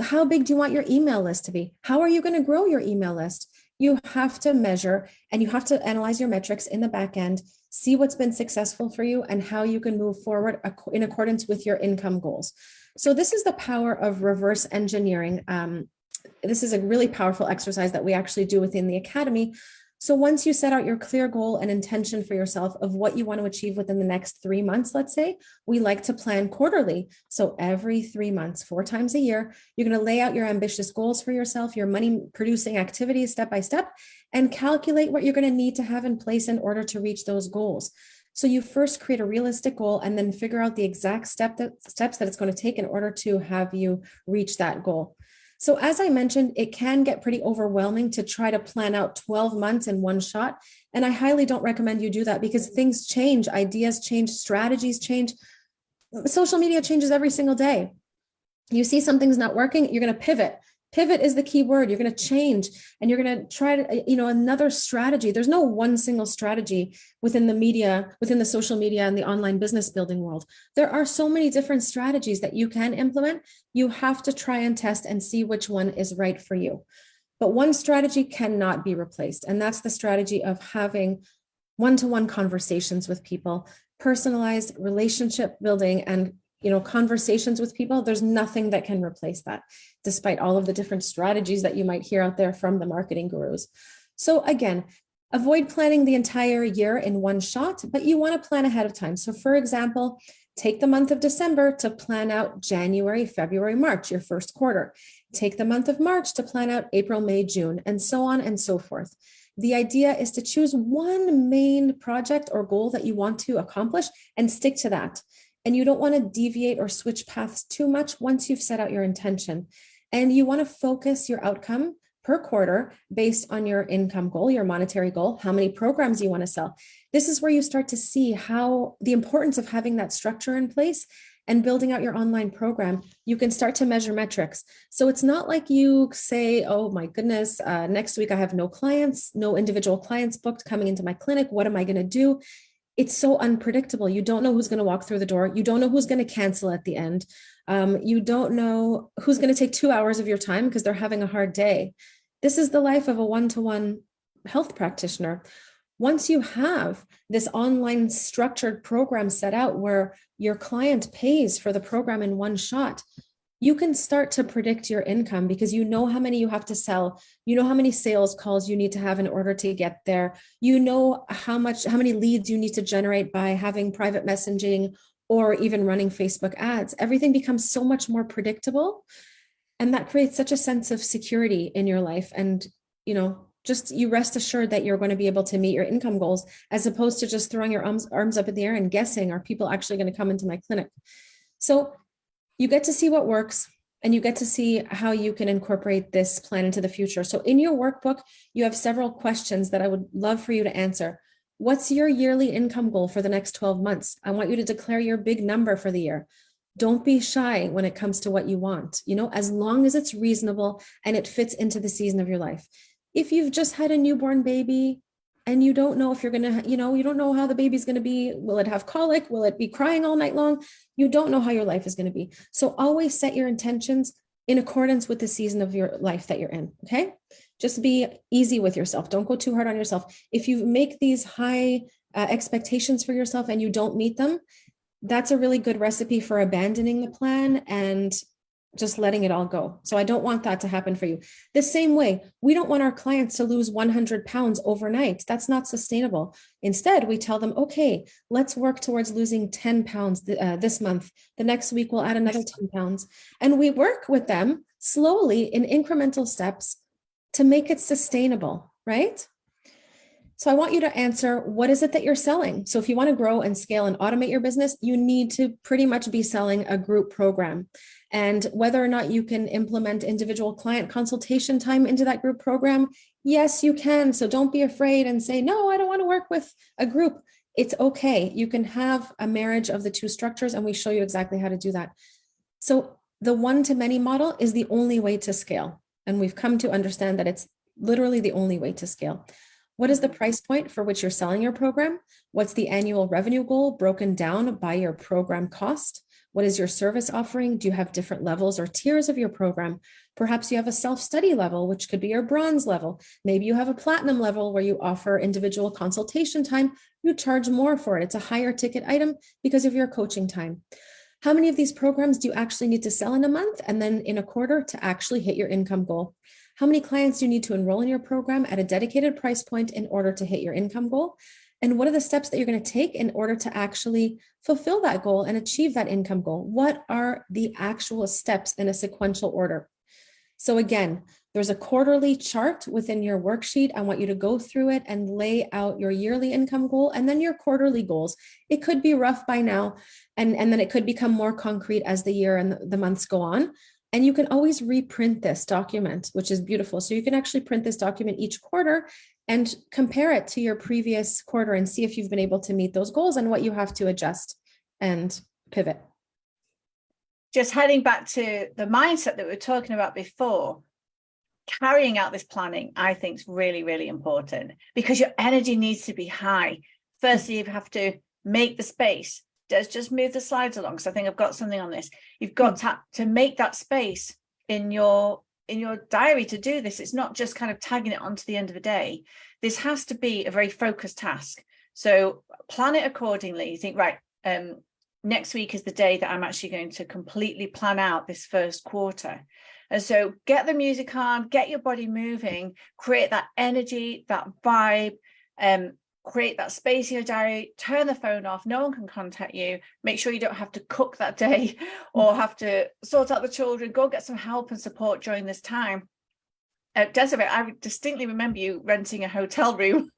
[SPEAKER 2] how big do you want your email list to be? How are you going to grow your email list? You have to measure and you have to analyze your metrics in the back end, see what's been successful for you and how you can move forward in accordance with your income goals. So this is the power of reverse engineering. This is a really powerful exercise that we actually do within the Academy. So once you set out your clear goal and intention for yourself of what you want to achieve within the next 3 months, let's say, we like to plan quarterly. So every 3 months, 4 times a year, you're going to lay out your ambitious goals for yourself, your money producing activities step by step, and calculate what you're going to need to have in place in order to reach those goals. So you first create a realistic goal and then figure out the exact steps that it's going to take in order to have you reach that goal. So as I mentioned, it can get pretty overwhelming to try to plan out 12 months in one shot. And I highly don't recommend you do that because things change, ideas change, strategies change. Social media changes every single day. You see something's not working, you're going to pivot. Pivot is the key word. You're going to change and you're going to try to, another strategy. There's no one single strategy within the media, within the social media and the online business building world. There are so many different strategies that you can implement. You have to try and test and see which one is right for you. But one strategy cannot be replaced. And that's the strategy of having one-to-one conversations with people, personalized relationship building, and conversations with people. There's nothing that can replace that, despite all of the different strategies that you might hear out there from the marketing gurus. So again, avoid planning the entire year in one shot, but you want to plan ahead of time. So for example, take the month of December to plan out January, February, March, your first quarter. Take the month of March to plan out April, May, June, and so on and so forth. The idea is to choose one main project or goal that you want to accomplish and stick to that. And you don't want to deviate or switch paths too much once you've set out your intention. And you want to focus your outcome per quarter based on your income goal, your monetary goal, how many programs you want to sell. This is where you start to see how the importance of having that structure in place and building out your online program. You can start to measure metrics. So it's not like you say, oh my goodness, next week I have no clients, no individual clients booked coming into my clinic. What am I going to do? It's so unpredictable. You don't know who's going to walk through the door. You don't know who's going to cancel at the end. You don't know who's going to take 2 hours of your time because they're having a hard day. This is the life of a one-to-one health practitioner. Once you have this online structured program set out where your client pays for the program in one shot, you can start to predict your income because you know how many you have to sell. You know how many sales calls you need to have in order to get there. You know how many leads you need to generate by having private messaging or even running Facebook ads. Everything becomes so much more predictable. And that creates such a sense of security in your life. And, just you rest assured that you're going to be able to meet your income goals, as opposed to just throwing your arms up in the air and guessing, are people actually going to come into my clinic? So you get to see what works and you get to see how you can incorporate this plan into the future. So in your workbook, you have several questions that I would love for you to answer. What's your yearly income goal for the next 12 months? I want you to declare your big number for the year. Don't be shy when it comes to what you want, as long as it's reasonable and it fits into the season of your life. If you've just had a newborn baby and you don't know if you're going to, you don't know how the baby's going to be, will it have colic? Will it be crying all night long? You don't know how your life is going to be. So always set your intentions in accordance with the season of your life that you're in. Okay. Just be easy with yourself. Don't go too hard on yourself. If you make these high expectations for yourself and you don't meet them, that's a really good recipe for abandoning the plan and just letting it all go. So I don't want that to happen for you. The same way, we don't want our clients to lose 100 pounds overnight. That's not sustainable. Instead, we tell them, okay, let's work towards losing 10 pounds this month. The next week, we'll add another 10 pounds. And we work with them slowly in incremental steps to make it sustainable, right? So I want you to answer, what is it that you're selling? So if you want to grow and scale and automate your business, you need to pretty much be selling a group program. And whether or not you can implement individual client consultation time into that group program, yes, you can. So don't be afraid and say, no, I don't want to work with a group. It's okay. You can have a marriage of the two structures, and we show you exactly how to do that. So the one-to-many model is the only way to scale. And we've come to understand that it's literally the only way to scale. What is the price point for which you're selling your program? What's the annual revenue goal broken down by your program cost? What is your service offering? Do you have different levels or tiers of your program? Perhaps you have a self-study level, which could be your bronze level. Maybe you have a platinum level where you offer individual consultation time. You charge more for it. It's a higher ticket item because of your coaching time. How many of these programs do you actually need to sell in a month and then in a quarter to actually hit your income goal? How many clients do you need to enroll in your program at a dedicated price point in order to hit your income goal? And what are the steps that you're going to take in order to actually fulfill that goal and achieve that income goal? What are the actual steps in a sequential order? So again, there's a quarterly chart within your worksheet. I want you to go through it and lay out your yearly income goal and then your quarterly goals. It could be rough by now, and then it could become more concrete as the year and the months go on. And you can always reprint this document, which is beautiful. So you can actually print this document each quarter and compare it to your previous quarter and see if you've been able to meet those goals and what you have to adjust and pivot.
[SPEAKER 1] Just heading back to the mindset that we were talking about before, carrying out this planning, I think, is really, really important because your energy needs to be high. Firstly, you have to make the space. Just move the slides along, because I think I've got something on this. You've got to make that space in your diary to do this. It's not just kind of tagging it onto the end of the day. This has to be a very focused task. So plan it accordingly. You think, right, next week is the day that I'm actually going to completely plan out this first quarter. And so get the music on, get your body moving, create that energy, that vibe, create that space in your diary, turn the phone off, no one can contact you, make sure you don't have to cook that day or have to sort out the children, go get some help and support during this time. Desiree, I distinctly remember you renting a hotel room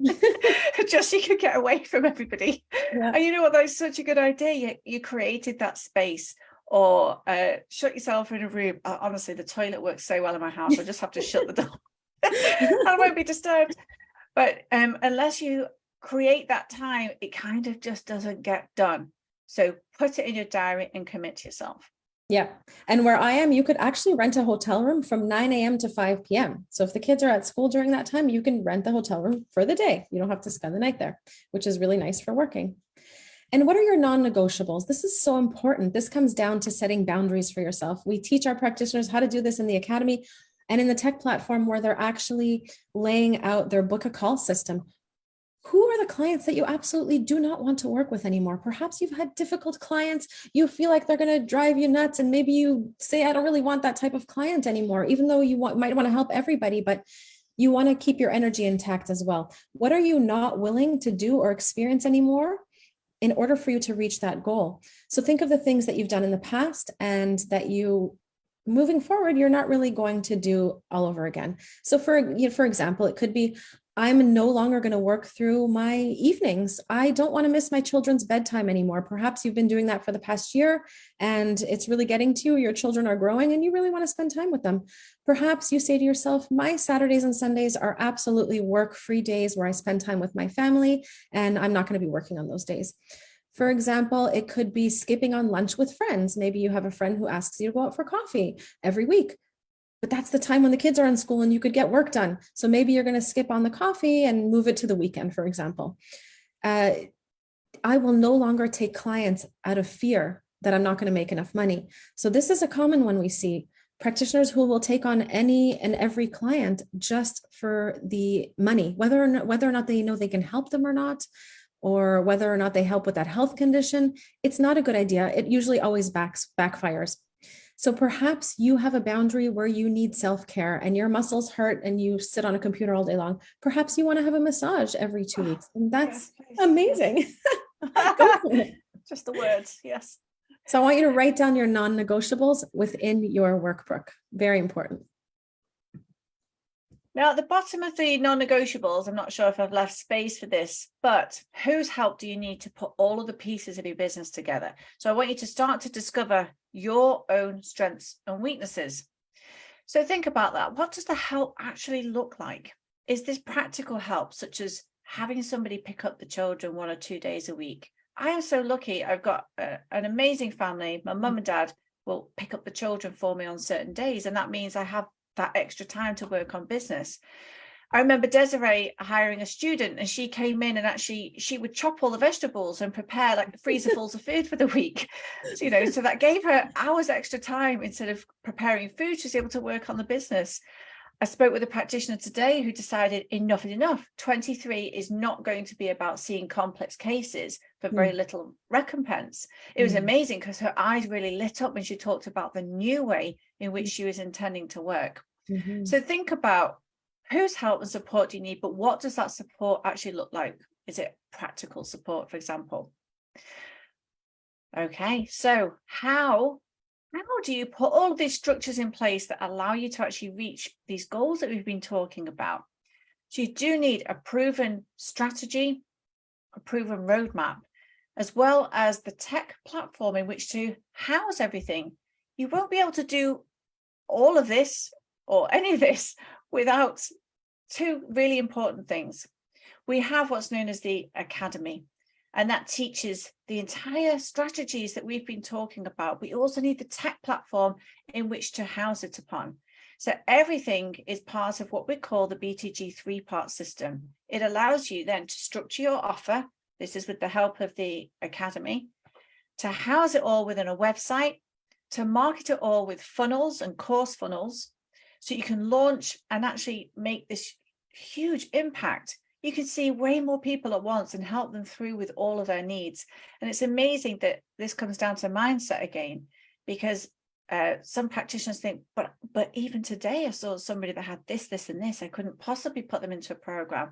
[SPEAKER 1] just so you could get away from everybody. Yeah. And you know what, that's such a good idea. You created that space, or shut yourself in a room. Honestly, the toilet works so well in my house. I just have to shut the door. I won't be disturbed. But unless you create that time, it kind of just doesn't get done. So put it in your diary and commit to yourself.
[SPEAKER 2] Yeah. And where I am, you could actually rent a hotel room from 9 a.m. to 5 p.m. So if the kids are at school during that time, you can rent the hotel room for the day. You don't have to spend the night there, which is really nice for working. And what are your non-negotiables? This is so important. This comes down to setting boundaries for yourself. We teach our practitioners how to do this in the academy and in the tech platform, where they're actually laying out their book a call system. Who are the clients that you absolutely do not want to work with anymore? Perhaps you've had difficult clients. You feel like they're going to drive you nuts. And maybe you say, I don't really want that type of client anymore, even though you might want to help everybody, but you want to keep your energy intact as well. What are you not willing to do or experience anymore in order for you to reach that goal? So think of the things that you've done in the past and that you, moving forward, you're not really going to do all over again. So for example, it could be, I'm no longer going to work through my evenings. I don't want to miss my children's bedtime anymore. Perhaps you've been doing that for the past year and it's really getting to you. Your children are growing and you really want to spend time with them. Perhaps you say to yourself, my Saturdays and Sundays are absolutely work-free days where I spend time with my family, and I'm not going to be working on those days. For example, it could be skipping on lunch with friends. Maybe you have a friend who asks you to go out for coffee every week. But that's the time when the kids are in school and you could get work done. So maybe you're going to skip on the coffee and move it to the weekend, for example. I will no longer take clients out of fear that I'm not going to make enough money. So this is a common one we see. Practitioners who will take on any and every client just for the money, whether or not they know they can help them or not, or whether or not they help with that health condition. It's not a good idea. It usually always backfires. So perhaps you have a boundary where you need self-care and your muscles hurt and you sit on a computer all day long. Perhaps you want to have a massage every 2 weeks. And that's amazing.
[SPEAKER 1] Just the words, yes.
[SPEAKER 2] So I want you to write down your non-negotiables within your workbook. Very important.
[SPEAKER 1] Now, at the bottom of the non-negotiables, I'm not sure if I've left space for this, but whose help do you need to put all of the pieces of your business together? So I want you to start to discover your own strengths and weaknesses. So think about that. What does the help actually look like? Is this practical help, such as having somebody pick up the children 1 or 2 days a week? I am so lucky. I've got an amazing family. My mum and dad will pick up the children for me on certain days, and that means I have that extra time to work on business. I remember Desiree hiring a student, and she came in and actually she would chop all the vegetables and prepare like the freezer fulls of food for the week. So, so that gave her hours extra time instead of preparing food. She was able to work on the business. I spoke with a practitioner today who decided enough is enough. 23 is not going to be about seeing complex cases for very little recompense. It was amazing because her eyes really lit up when she talked about the new way in which she was intending to work. So think about whose help and support do you need, but what does that support actually look like? Is it practical support, for example? Okay, so how do you put all of these structures in place that allow you to actually reach these goals that we've been talking about? So you do need a proven strategy, a proven roadmap, as well as the tech platform in which to house everything. You won't be able to do all of this or any of this without two really important things. We have what's known as the Academy, and that teaches the entire strategies that we've been talking about. We also need the tech platform in which to house it upon. So everything is part of what we call the BTG 3-part system. It allows you then to structure your offer. This is with the help of the Academy, to house it all within a website, to market it all with funnels and course funnels, so you can launch and actually make this huge impact. you could see way more people at once and help them through with all of their needs. And it's amazing that this comes down to mindset again, because some practitioners think, but even today I saw somebody that had this, and this, I couldn't possibly put them into a program.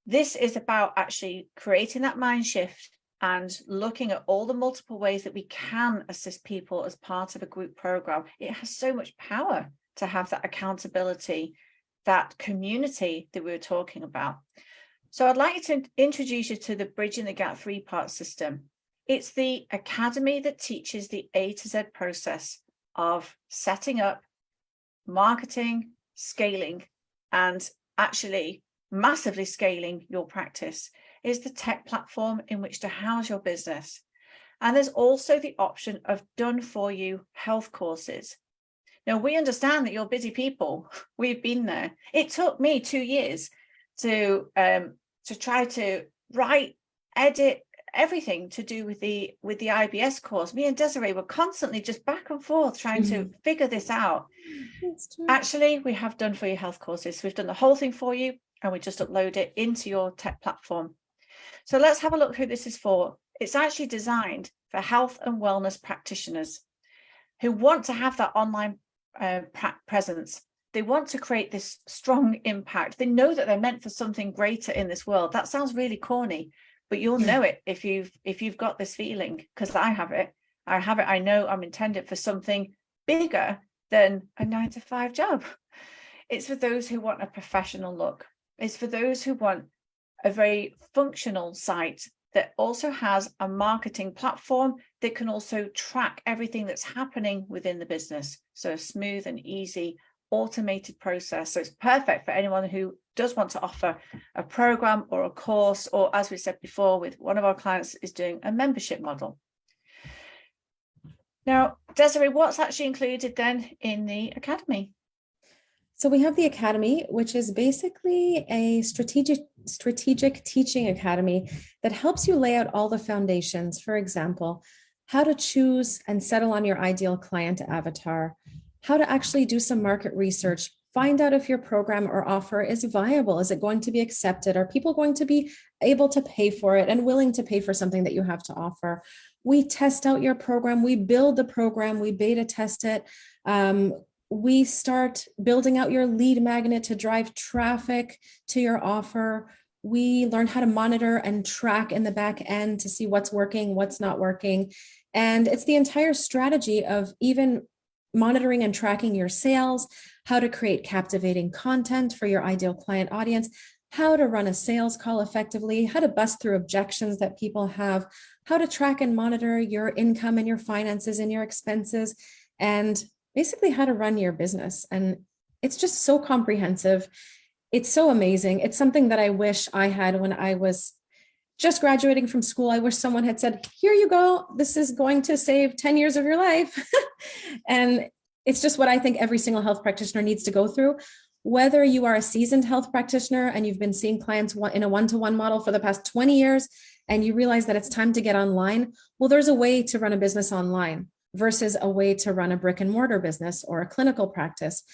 [SPEAKER 1] This is about actually creating that mind shift and looking at all the multiple ways that we can assist people as part of a group program. It has so much power to have that accountability, that community that we were talking about. So I'd like to introduce you to the Bridging the Gap 3-part system. It's the academy that teaches the A to Z process of setting up, marketing, scaling, and actually massively scaling your practice. It's the tech platform in which to house your business. And there's also the option of done for you health courses. Now, we understand that you're busy people. We've been there. It took me 2 years to try to write, edit, everything to do with the IBS course. Me and Desiree were constantly just back and forth trying to figure this out. Actually, we have done for you health courses. We've done the whole thing for you, and we just upload it into your tech platform. So let's have a look who this is for. It's actually designed for health and wellness practitioners who want to have that online presence. They want to create this strong impact. They know that they're meant for something greater in this world. That sounds really corny, but you'll know it if you've got this feeling, because I have it. I know I'm intended for something bigger than a 9-to-5 job. It's for those who want a professional look. It's for those who want a very functional site that also has a marketing platform that can also track everything that's happening within the business. So a smooth and easy automated process. So it's perfect for anyone who does want to offer a program or a course, or as we said before, with one of our clients is doing a membership model. Now, Desiree, what's actually included then in the academy?
[SPEAKER 2] So we have the academy, which is basically a strategic teaching academy that helps you lay out all the foundations. For example, how to choose and settle on your ideal client avatar, how to actually do some market research, find out if your program or offer is viable. Is it going to be accepted? Are people going to be able to pay for it and willing to pay for something that you have to offer? We test out your program. We build the program. We beta test it. We start building out your lead magnet to drive traffic to your offer. We learn how to monitor and track in the back end to see what's working, what's not working. And it's the entire strategy of even monitoring and tracking your sales, how to create captivating content for your ideal client audience, how to run a sales call effectively, how to bust through objections that people have, how to track and monitor your income and your finances and your expenses, and basically how to run your business. And it's just so comprehensive. It's so amazing. It's something that I wish I had when I was just graduating from school. I wish someone had said, here you go. This is going to save 10 years of your life. And it's just what I think every single health practitioner needs to go through. Whether you are a seasoned health practitioner and you've been seeing clients in a one-to-one model for the past 20 years, and you realize that it's time to get online, well, there's a way to run a business online versus a way to run a brick and mortar business or a clinical practice.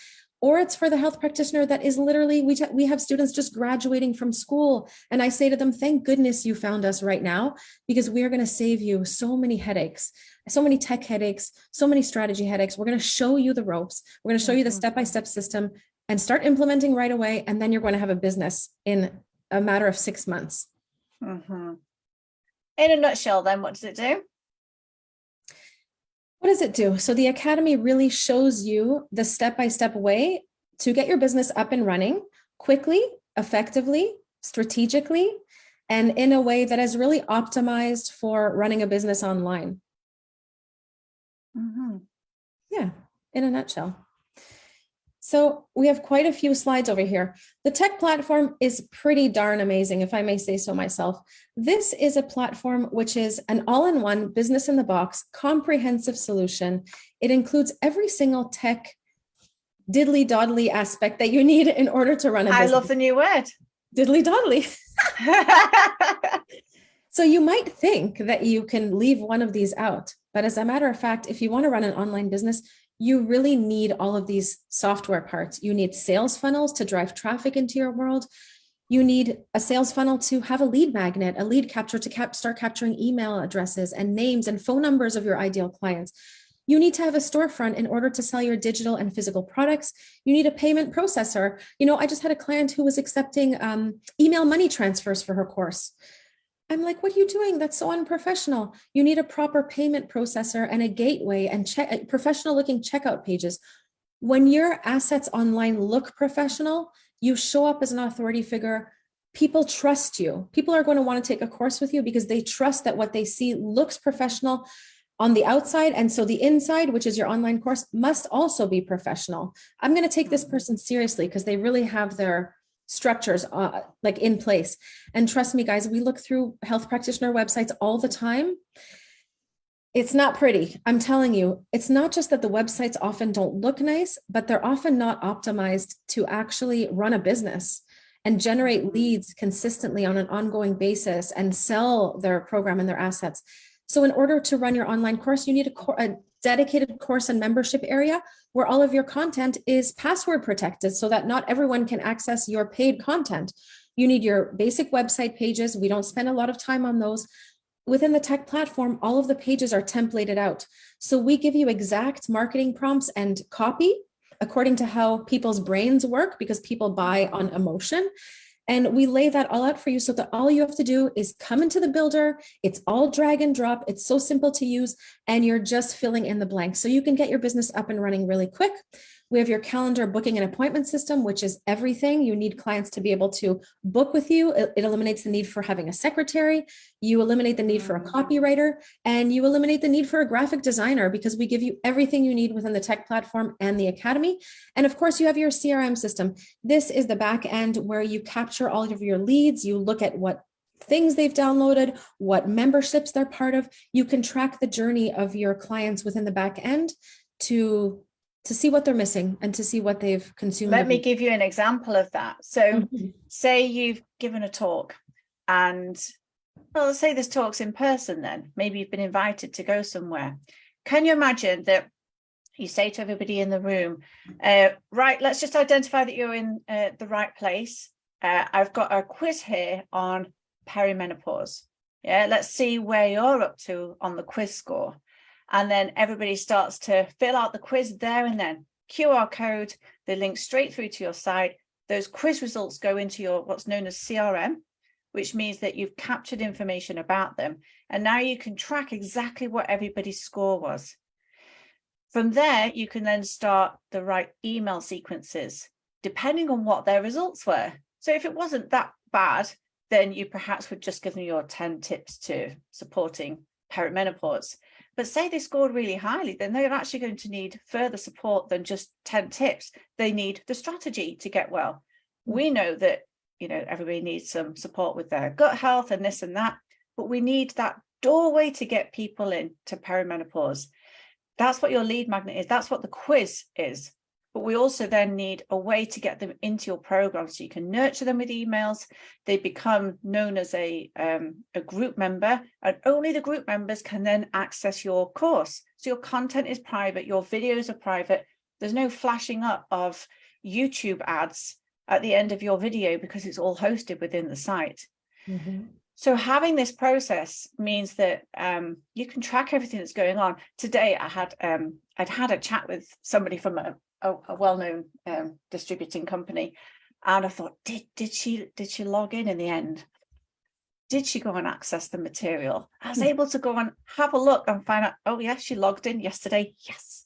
[SPEAKER 2] Or it's for the health practitioner that is literally, we have students just graduating from school. And I say to them, thank goodness you found us right now, because we are going to save you so many headaches, so many tech headaches, so many strategy headaches. We're going to show you the ropes. We're going to show you the step-by-step system and start implementing right away. And then you're going to have a business in a matter of 6 months.
[SPEAKER 1] In a nutshell, then, what does it do?
[SPEAKER 2] What does it do? So the academy really shows you the step-by-step way to get your business up and running quickly, effectively, strategically, and in a way that is really optimized for running a business online. Yeah, in a nutshell. So we have quite a few slides over here. The tech platform is pretty darn amazing, if I may say so myself. This is a platform which is an all-in-one business in the box, comprehensive solution. It includes every single tech diddly doddly aspect that you need in order to run a business.
[SPEAKER 1] I love the new word.
[SPEAKER 2] Diddly doddly. So you might think that you can leave one of these out, but as a matter of fact, if you want to run an online business, you really need all of these software parts. You need sales funnels to drive traffic into your world. You need a sales funnel to have a lead magnet, a lead capture to start capturing email addresses and names and phone numbers of your ideal clients. You need to have a storefront in order to sell your digital and physical products. You need a payment processor. I just had a client who was accepting email money transfers for her course. I'm like, what are you doing? That's so unprofessional. You need a proper payment processor and a gateway and professional looking checkout pages. When your assets online look professional, you show up as an authority figure. People trust you. People are going to want to take a course with you because they trust that what they see looks professional on the outside. And so the inside, which is your online course, must also be professional. I'm going to take this person seriously because they really have their structures like in place. And trust me, guys, we look through health practitioner websites all the time. It's not pretty. I'm telling you, it's not just that the websites often don't look nice, but they're often not optimized to actually run a business and generate leads consistently on an ongoing basis and sell their program and their assets. So in order to run your online course, you need a dedicated course and membership area where all of your content is password protected so that not everyone can access your paid content. You need your basic website pages. We don't spend a lot of time on those. Within the tech platform, all of the pages are templated out. So we give you exact marketing prompts and copy according to how people's brains work, because people buy on emotion. And we lay that all out for you so that all you have to do is come into the builder. It's all drag and drop. It's so simple to use, and you're just filling in the blanks. So you can get your business up and running really quick. We have your calendar booking and appointment system, which is everything. You need clients to be able to book with you. It eliminates the need for having a secretary. You eliminate the need for a copywriter, and you eliminate the need for a graphic designer because we give you everything you need within the tech platform and the academy. And of course, you have your CRM system. This is the back end where you capture all of your leads. You look at what things they've downloaded, what memberships they're part of. You can track the journey of your clients within the back end to see what they're missing and to see what they've consumed.
[SPEAKER 1] Let me give you an example of that. So say you've given a talk and, well, let's say this talk's in person then. Maybe you've been invited to go somewhere. Can you imagine that you say to everybody in the room, right, let's just identify that you're in the right place. I've got a quiz here on perimenopause. Yeah, let's see where you're up to on the quiz score. And then everybody starts to fill out the quiz there and then. QR code, they link straight through to your site. Those quiz results go into your what's known as CRM, which means that you've captured information about them. And now you can track exactly what everybody's score was. From there, you can then start the right email sequences, depending on what their results were. So if it wasn't that bad, then you perhaps would just give them your 10 tips to supporting perimenopause. But say they scored really highly, then they're actually going to need further support than just 10 tips. They need the strategy to get well. We know that, everybody needs some support with their gut health and this and that, but we need that doorway to get people in to perimenopause. That's what your lead magnet is. That's what the quiz is. But we also then need a way to get them into your program so you can nurture them with emails. They become known as a group member, and only the group members can then access your course. So your content is private, your videos are private. There's no flashing up of YouTube ads at the end of your video because it's all hosted within the site. So having this process means that you can track everything that's going on. Today, I'd had a chat with somebody from a well-known distributing company, and I thought, did she log in the end? Did she go and access the material? I was able to go and have a look and find out, oh yes, she logged in yesterday. Yes.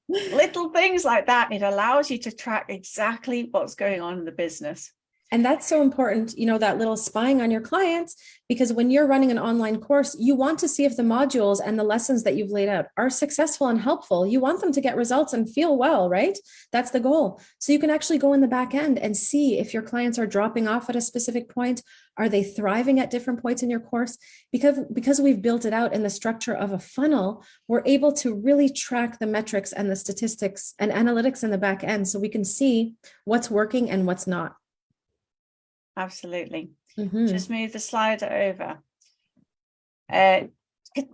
[SPEAKER 1] Little things like that. It allows you to track exactly what's going on in the business.
[SPEAKER 2] And that's so important, that little spying on your clients, because when you're running an online course, you want to see if the modules and the lessons that you've laid out are successful and helpful. You want them to get results and feel well, right? That's the goal. So you can actually go in the back end and see if your clients are dropping off at a specific point. Are they thriving at different points in your course? Because we've built it out in the structure of a funnel, we're able to really track the metrics and the statistics and analytics in the back end so we can see what's working and what's not.
[SPEAKER 1] Absolutely. Just move the slider over.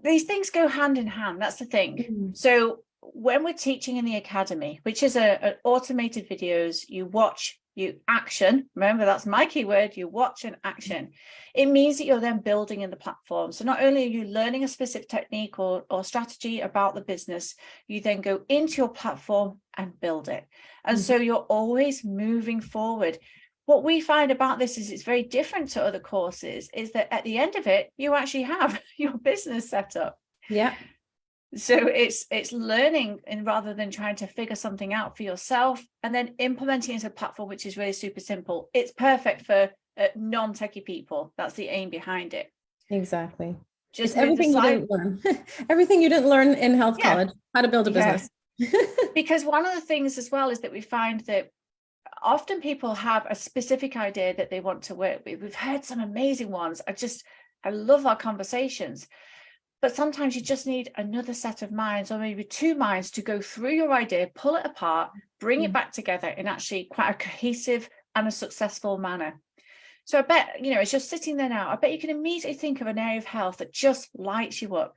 [SPEAKER 1] These things go hand in hand. That's the thing. So when we're teaching in the academy, which is an automated videos, you watch you action. Remember, that's my keyword. You watch and action. It means that you're then building in the platform. So not only are you learning a specific technique or strategy about the business, you then go into your platform and build it. And so you're always moving forward. What we find about this is it's very different to other courses, is that at the end of it, you actually have your business set up.
[SPEAKER 2] Yeah.
[SPEAKER 1] So it's learning, and rather than trying to figure something out for yourself and then implementing into a platform, which is really super simple. It's perfect for non-techie people. That's the aim behind it.
[SPEAKER 2] Exactly.
[SPEAKER 1] Just
[SPEAKER 2] everything you didn't learn. Everything you didn't learn in health college, how to build a business.
[SPEAKER 1] Because one of the things as well is that we find that often people have a specific idea that they want to work with. We've heard some amazing ones. I love our conversations. But sometimes you just need another set of minds, or maybe two minds, to go through your idea, pull it apart, bring it back together in actually quite a cohesive and a successful manner. So I bet, as you're sitting there now, I bet you can immediately think of an area of health that just lights you up,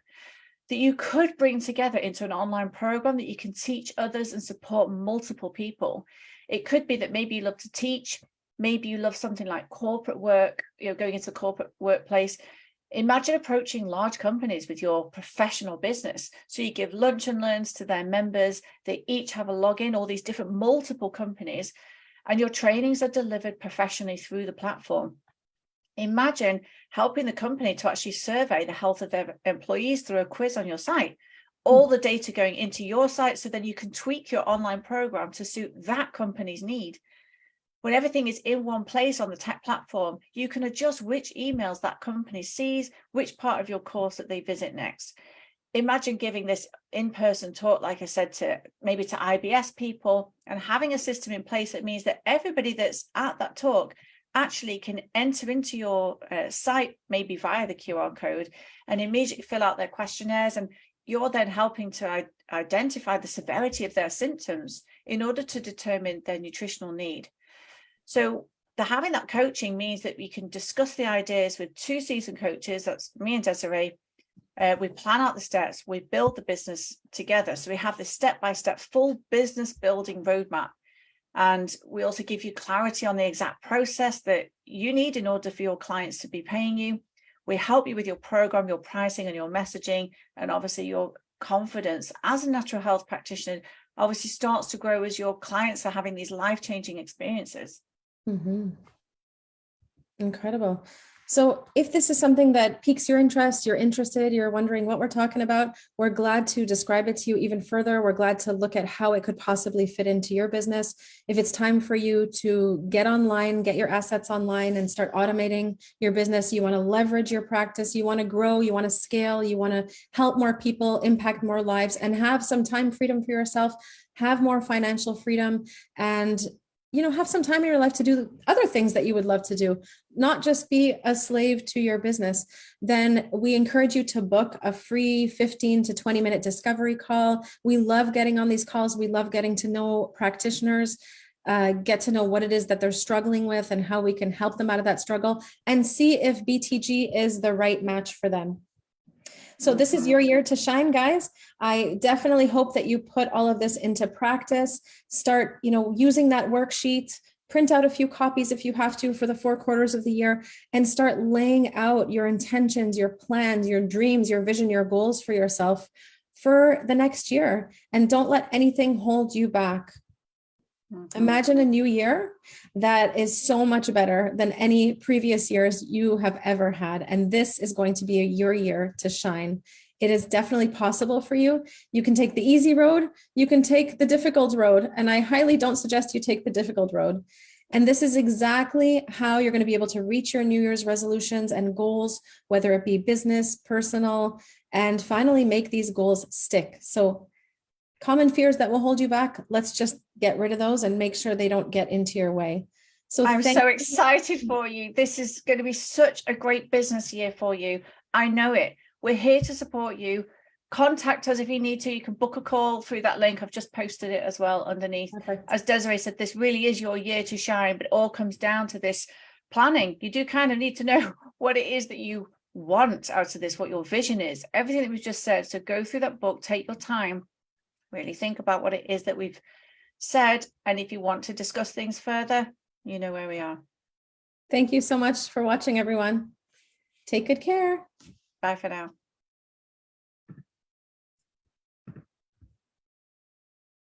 [SPEAKER 1] that you could bring together into an online program that you can teach others and support multiple people. It could be that maybe you love to teach, maybe you love something like corporate work, going into the corporate workplace. Imagine approaching large companies with your professional business. So you give lunch and learns to their members. They each have a login, all these different multiple companies, and your trainings are delivered professionally through the platform. Imagine helping the company to actually survey the health of their employees through a quiz on your site. All the data going into your site, so then you can tweak your online program to suit that company's need. When everything is in one place on the tech platform, you can adjust which emails that company sees, which part of your course that they visit next. Imagine giving this in-person talk, like I said, to IBS people, and having a system in place that means that everybody that's at that talk actually can enter into your site, maybe via the QR code, and immediately fill out their questionnaires. And you're then helping to identify the severity of their symptoms in order to determine their nutritional need. So having that coaching means that we can discuss the ideas with two seasoned coaches. That's me and Desiree. We plan out the steps, we build the business together. So we have this step-by-step full business building roadmap. And we also give you clarity on the exact process that you need in order for your clients to be paying you. We help you with your program, your pricing, and your messaging. And obviously your confidence as a natural health practitioner obviously starts to grow as your clients are having these life-changing experiences.
[SPEAKER 2] Incredible. So if this is something that piques your interest, you're interested, you're wondering what we're talking about, we're glad to describe it to you even further. We're glad to look at how it could possibly fit into your business. If it's time for you to get online, get your assets online and start automating your business, you want to leverage your practice, you want to grow, you want to scale, you want to help more people, impact more lives, and have some time freedom for yourself, have more financial freedom, and have some time in your life to do other things that you would love to do, not just be a slave to your business, then we encourage you to book a free 15 to 20 minute discovery call. We love getting on these calls. We love getting to know practitioners, get to know what it is that they're struggling with and how we can help them out of that struggle, and see if BTG is the right match for them. So this is your year to shine, guys. I definitely hope that you put all of this into practice. Start, using that worksheet, print out a few copies if you have to for the 4 quarters of the year, and start laying out your intentions, your plans, your dreams, your vision, your goals for yourself for the next year. And don't let anything hold you back. Imagine a new year that is so much better than any previous years you have ever had. And this is going to be your year to shine. It is definitely possible for you. You can take the easy road. You can take the difficult road. And I highly don't suggest you take the difficult road. And this is exactly how you're going to be able to reach your New Year's resolutions and goals, whether it be business, personal, and finally make these goals stick. So common fears that will hold you back, let's just get rid of those and make sure they don't get into your way. So
[SPEAKER 1] I'm so excited for you. This is going to be such a great business year for you. I know it. We're here to support you. Contact us if you need to. You can book a call through that link. I've just posted it as well underneath.
[SPEAKER 2] Perfect.
[SPEAKER 1] As Desiree said, this really is your year to shine, but it all comes down to this planning. You do kind of need to know what it is that you want out of this, what your vision is, everything that we've just said. So go through that book, take your time, really think about what it is that we've said. And if you want to discuss things further, you know where we are.
[SPEAKER 2] Thank you so much for watching, everyone. Take good care.
[SPEAKER 1] Bye for now.